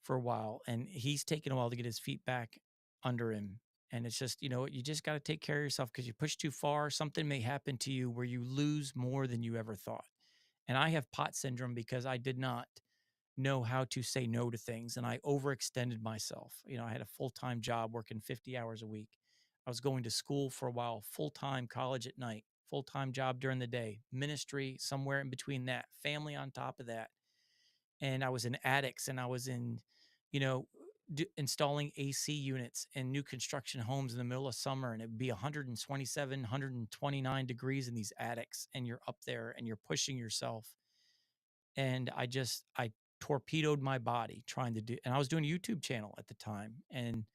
[SPEAKER 1] for a while, and he's taken a while to get his feet back under him. And it's just, you know, you just got to take care of yourself because you push too far. Something may happen to you where you lose more than you ever thought. And I have pot syndrome because I did not know how to say no to things and I overextended myself. You know, I had a full time job working 50 hours a week. I was going to school for a while, full time college at night, full time job during the day, ministry somewhere in between that, family on top of that. And I was in attics and I was in, you know, installing AC units in new construction homes in the middle of summer. And it'd be 127, 129 degrees in these attics. And you're up there and you're pushing yourself and I torpedoed my body trying to do, and I was doing a YouTube channel at the time and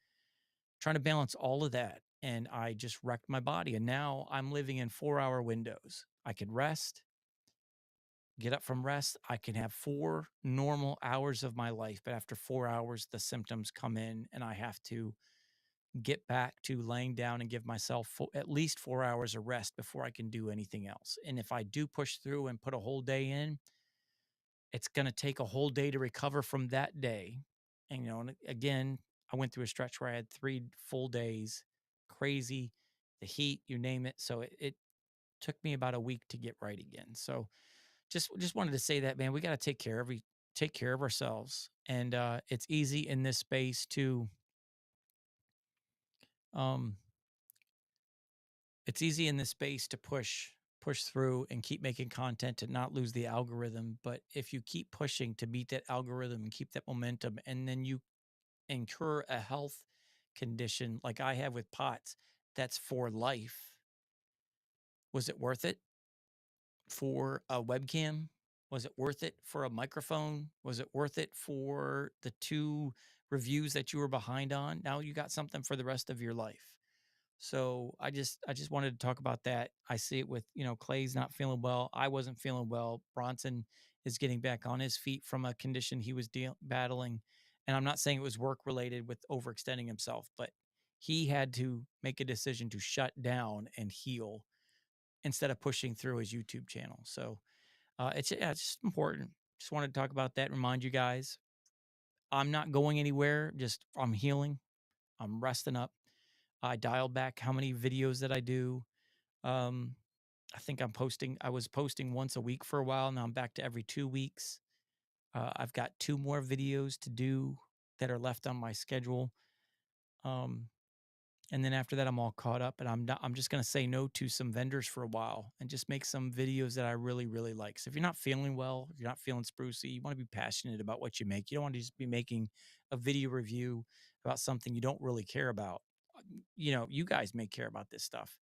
[SPEAKER 1] trying to balance all of that. And I just wrecked my body. And now I'm living in 4 hour windows. I could rest, get up from rest. I can have 4 normal hours of my life. But after 4 hours, the symptoms come in and I have to get back to laying down and give myself at least 4 hours of rest before I can do anything else. And if I do push through and put a whole day in, it's going to take a whole day to recover from that day. And, you know, and again, I went through a stretch where I had 3 full days, crazy, the heat, you name it. So it took me about a week to get right again. So just wanted to say that, man, we got to take care of ourselves. And it's easy in this space to, um, it's easy in this space to push through and keep making content to not lose the algorithm. But if you keep pushing to beat that algorithm and keep that momentum, and then you incur a health condition like I have with POTS, that's for life. Was it worth it for a webcam? Was it worth it for a microphone? Was it worth it for the 2 reviews that you were behind on? Now you got something for the rest of your life. So I just wanted to talk about that. I see it with, you know, Clay's not feeling well. I wasn't feeling well. Bronson is getting back on his feet from a condition he was battling. And I'm not saying it was work related with overextending himself, but he had to make a decision to shut down and heal instead of pushing through his YouTube channel. So it's just important. Just wanted to talk about that. Remind you guys, I'm not going anywhere. Just I'm healing. I'm resting up. I dialed back how many videos that I do. Um, I think I was posting once a week for a while. Now I'm back to every 2 weeks. I've got 2 more videos to do that are left on my schedule. Um, and then after that, I'm all caught up and I'm just going to say no to some vendors for a while and just make some videos that I really, really like. So if you're not feeling well, if you're not feeling sprucey, you want to be passionate about what you make. You don't want to just be making a video review about something you don't really care about. You know, you guys may care about this stuff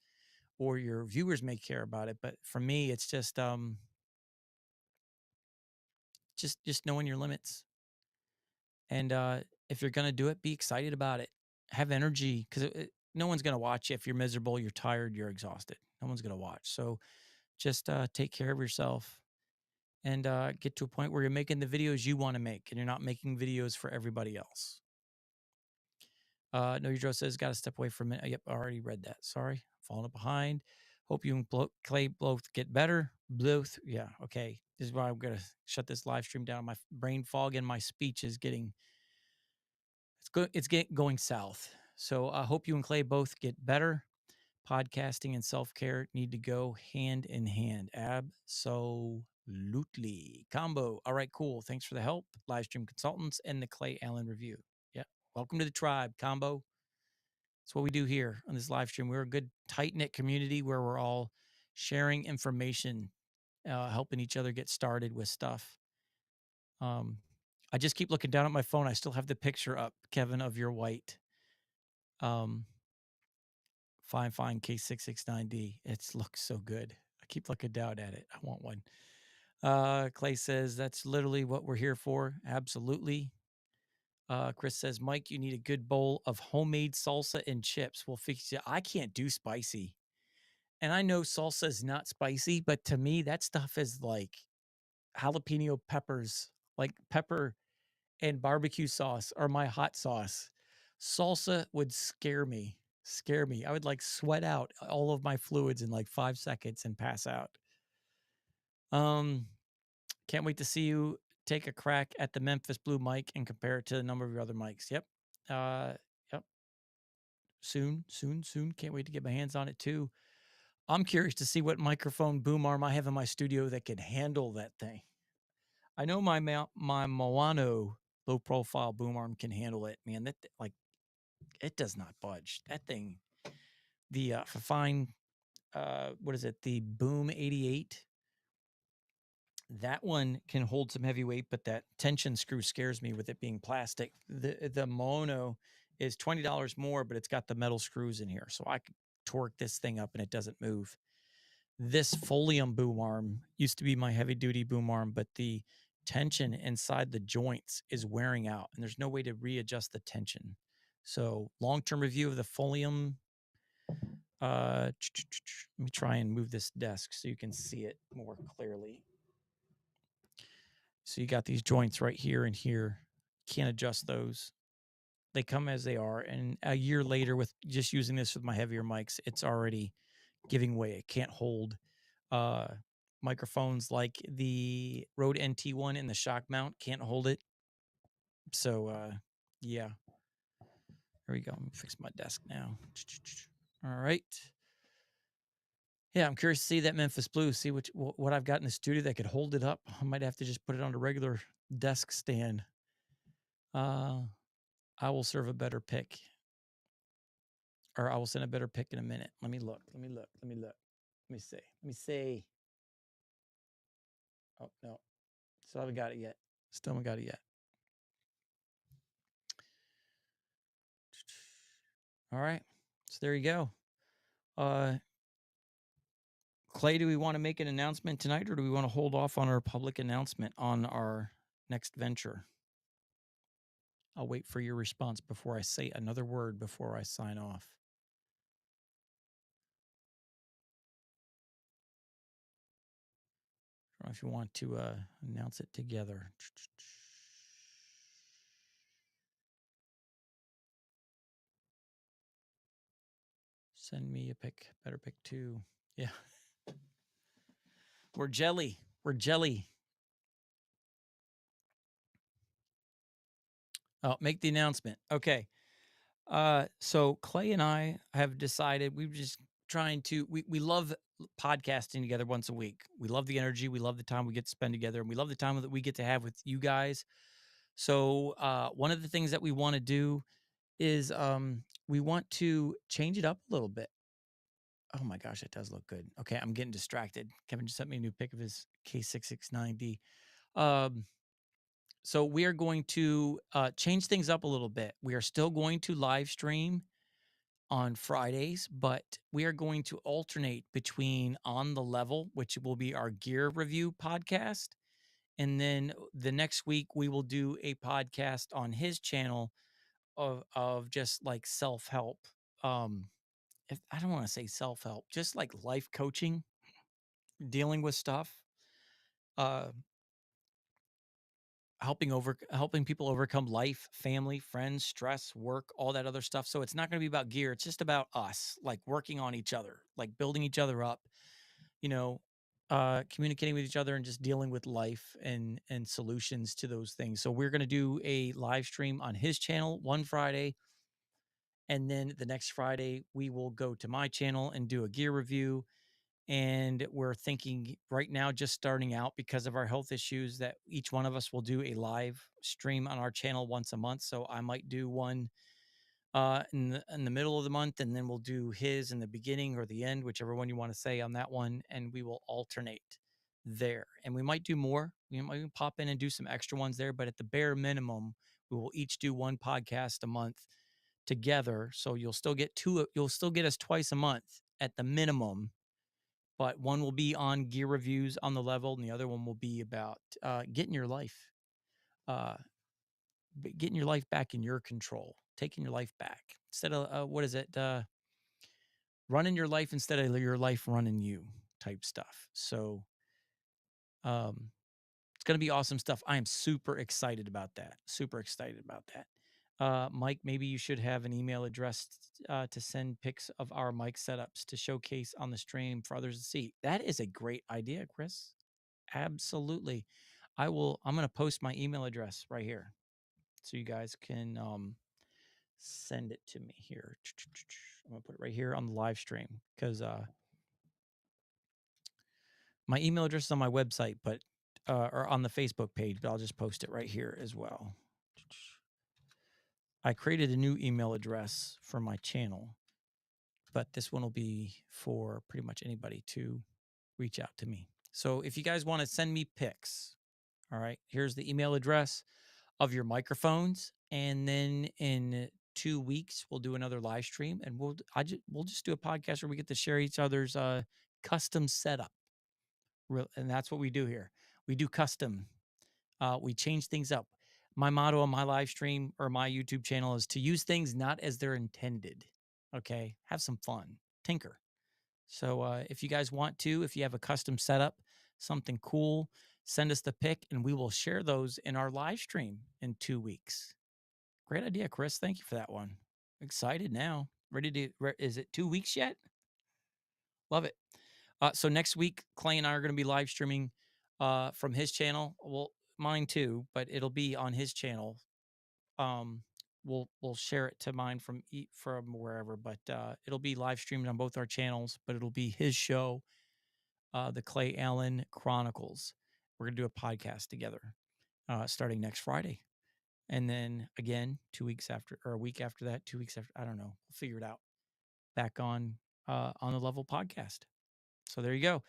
[SPEAKER 1] or your viewers may care about it, but for me it's just knowing your limits. And if you're going to do it, be excited about it. Have energy cuz no one's going to watch you if you're miserable, you're tired, you're exhausted. No one's going to watch. So just take care of yourself and get to a point where you're making the videos you want to make and you're not making videos for everybody else. No, your Joe says, got to step away for a minute. Yep, I already read that. Sorry, falling up behind. Hope you and Clay both get better. Both, yeah, okay. This is why I'm gonna shut this live stream down. My brain fog and my speech is getting it's getting going south. So I hope you and Clay both get better. Podcasting and self care need to go hand in hand. Absolutely. Combo. All right, cool. Thanks for the help. Live stream consultants and the Clay Allen review. Yeah. Welcome to the tribe, Combo. That's what we do here on this live stream. We're a good tight knit community where we're all sharing information, helping each other get started with stuff. Um, I just keep looking down at my phone. I still have the picture up, Kevin, of your white um, fine K669D. It looks so good. I keep looking down at it. I want one. Clay says that's literally what we're here for. Absolutely. Chris says, Mike, you need a good bowl of homemade salsa and chips. We'll fix you. I can't do spicy. And I know salsa is not spicy, but to me, that stuff is like jalapeno peppers, like pepper and barbecue sauce are my hot sauce. Salsa would scare me. Scare me. I would like sweat out all of my fluids in like 5 seconds and pass out. Can't wait to see you take a crack at the Memphis Blue mic and compare it to a number of your other mics. Yep. Yep. Soon, soon, soon. Can't wait to get my hands on it too. I'm curious to see what microphone boom arm I have in my studio that can handle that thing. I know my Moano low profile boom arm can handle it, man. That like it does not budge. That thing, the fine, what is it? The Boom 88. That one can hold some heavy weight, but that tension screw scares me with it being plastic. The Mono is $20 more, but it's got the metal screws in here, so I could torque this thing up and it doesn't move. This Folium boom arm used to be my heavy duty boom arm, but the tension inside the joints is wearing out and there's no way to readjust the tension. So long-term review of the Folium. Let me try and move this desk so you can see it more clearly. So you got these joints right here and here. Can't adjust those. They come as they are. And a year later, with just using this with my heavier mics, it's already giving way. It can't hold microphones like the Rode NT1 and the shock mount can't hold it. So yeah. There we go. Let me fix my desk now. All right. Yeah, I'm curious to see that Memphis Blue, see what I've got in the studio that could hold it up. I might have to just put it on a regular desk stand. I will serve a better pick, or I will send a better pick in a minute. Let me look. Let me look. Let me look. Let me see. Let me see. Oh no, still haven't got it yet. Still haven't got it yet. All right. So there you go. Clay, do we want to make an announcement tonight, or do we want to hold off on our public announcement on our next venture? I'll wait for your response before I say another word before I sign off. I don't know if you want to announce it together. Send me a pick. Better pick two. Yeah. We're jelly. We're jelly. Oh, make the announcement. Okay. So Clay and I have decided we're just trying to we love podcasting together once a week. We love the energy, we love the time we get to spend together, and we love the time that we get to have with you guys. So one of the things that we want to do is we want to change it up a little bit. Oh my gosh, it does look good. Okay, I'm getting distracted. Kevin just sent me a new pic of his K669D. So we are going to change things up a little bit. We are still going to live stream on Fridays, but we are going to alternate between On the Level, which will be our gear review podcast. And then the next week, we will do a podcast on his channel of just like self-help. If I don't want to say self-help, just like life coaching, dealing with stuff. Helping people overcome life, family, friends, stress, work, all that other stuff. So it's not going to be about gear. It's just about us, like working on each other, like building each other up, you know, communicating with each other and just dealing with life and solutions to those things. So we're going to do a live stream on his channel one Friday. And then the next Friday, we will go to my channel and do a gear review. And we're thinking right now, just starting out because of our health issues, that each one of us will do a live stream on our channel once a month. So I might do one in the middle of the month, and then we'll do his in the beginning or the end, whichever one you want to say on that one. And we will alternate there. And we might do more. We might even pop in and do some extra ones there. But at the bare minimum, we will each do one podcast a month together. So you'll still get two. You'll still get us twice a month at the minimum, but one will be on gear reviews on the level, and the other one will be about getting your life getting your life back in your control, taking your life back instead of what is it? Running your life instead of your life running you type stuff. So um, it's going to be awesome stuff. I am super excited about that. Super excited about that. Mike, maybe you should have an email address to send pics of our mic setups to showcase on the stream for others to see. That is a great idea, Chris. Absolutely. I'm going to post my email address right here so you guys can send it to me here. I'm going to put it right here on the live stream because my email address is on my website, but or on the Facebook page, but I'll just post it right here as well. I created a new email address for my channel, but this one will be for pretty much anybody to reach out to me. So if you guys want to send me pics, all right, here's the email address of your microphones, and then in 2 weeks we'll do another live stream, and we'll just do a podcast where we get to share each other's custom setup. And that's what we do here. We do custom. We change things up. My motto on my live stream or my YouTube channel is to use things not as they're intended. Okay, have some fun, tinker. So if you guys want to, if you have a custom setup, something cool, send us the pic, and we will share those in our live stream in 2 weeks. Great idea, Chris. Thank you for that one. Excited now. Ready to? Is it 2 weeks yet? Love it. So next week, Clay and I are going to be live streaming from his channel. Well, mine too, but it'll be on his channel. We'll share it to mine from wherever, but it'll be live streamed on both our channels. But it'll be his show, the Clay Allen Chronicles. We're gonna do a podcast together starting next Friday, and then again 2 weeks after, or a week after that, 2 weeks after. I don't know. We'll figure it out. Back on the LeveL podcast. So there you go.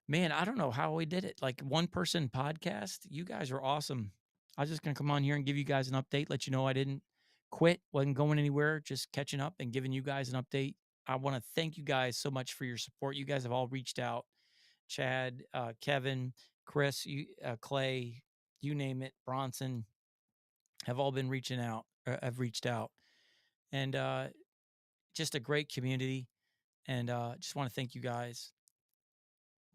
[SPEAKER 1] Man, I don't know how we did it. Like one person podcast. You guys are awesome. I was just going to come on here and give you guys an update, let you know I didn't quit, wasn't going anywhere, just catching up and giving you guys an update. I want to thank you guys so much for your support. You guys have all reached out. Chad, Kevin, Chris, Clay, you name it, Bronson, have all been reaching out, have reached out. And just a great community. And just want to thank you guys.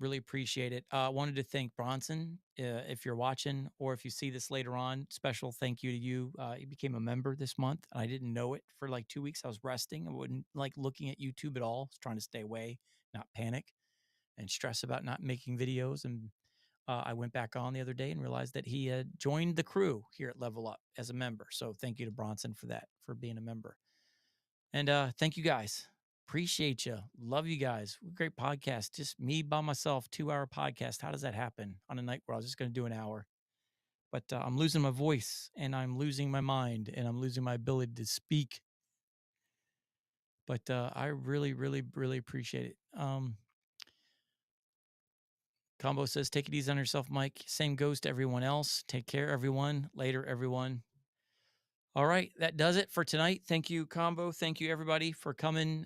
[SPEAKER 1] Really appreciate it. Wanted to thank Bronson. If you're watching or if you see this later on, special thank you to you. You became a member this month. I didn't know it for like 2 weeks. I was resting. I wasn't like looking at YouTube at all. I was trying to stay away, not panic and stress about not making videos. And I went back on the other day and realized that he had joined the crew here at LeveL Up as a member. So thank you to Bronson for that, for being a member. And thank you guys. Appreciate you. Love you guys. Great podcast. Just me by myself, 2-hour podcast. How does that happen on a night where I was just going to do an hour? But I'm losing my voice and I'm losing my mind and I'm losing my ability to speak. But I really, really, really appreciate it. Combo says, take it easy on yourself, Mike. Same goes to everyone else. Take care, everyone. Later, everyone. All right. That does it for tonight. Thank you, Combo. Thank you, everybody, for coming.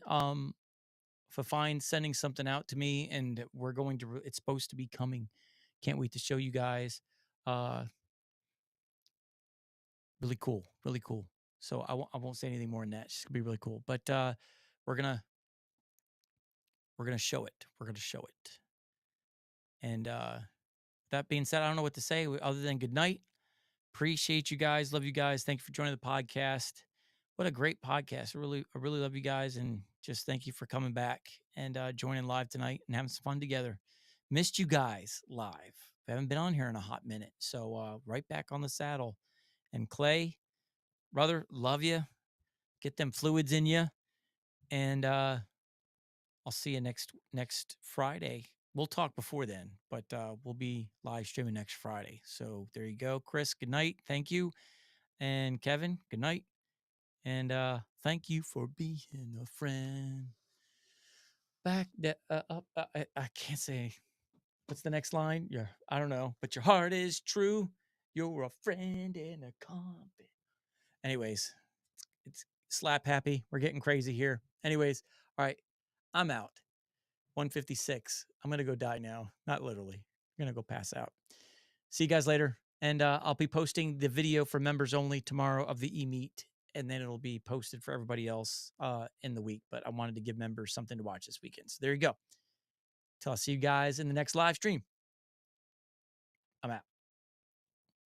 [SPEAKER 1] For fine sending something out to me, and we're going to it's supposed to be coming. Can't wait to show you guys. Really cool, really cool. So I won't say anything more than that. It's just gonna be really cool. But we're gonna show it. We're gonna show it. And that being said, I don't know what to say other than good night. Appreciate you guys. Love you guys. Thank you for joining the podcast. What a great podcast. I really love you guys. And just thank you for coming back and joining live tonight and having some fun together. Missed you guys live. I haven't been on here in a hot minute. So right back on the saddle. And Clay, brother, love you. Get them fluids in you. And I'll see you next Friday. We'll talk before then, but we'll be live streaming next Friday. So there you go. Chris, good night. Thank you. And Kevin, good night. And thank you for being a friend. Back up. I can't say. What's the next line? Yeah, I don't know. But your heart is true. You're a friend in a company. Anyways, it's slap happy. We're getting crazy here. Anyways, all right. I'm out. 156. I'm gonna go die now. Not literally. I'm gonna go pass out. See you guys later. And I'll be posting the video for members only tomorrow of the e-meet, and then it'll be posted for everybody else in the week. But I wanted to give members something to watch this weekend. So there you go. Till I see you guys in the next live stream. I'm out.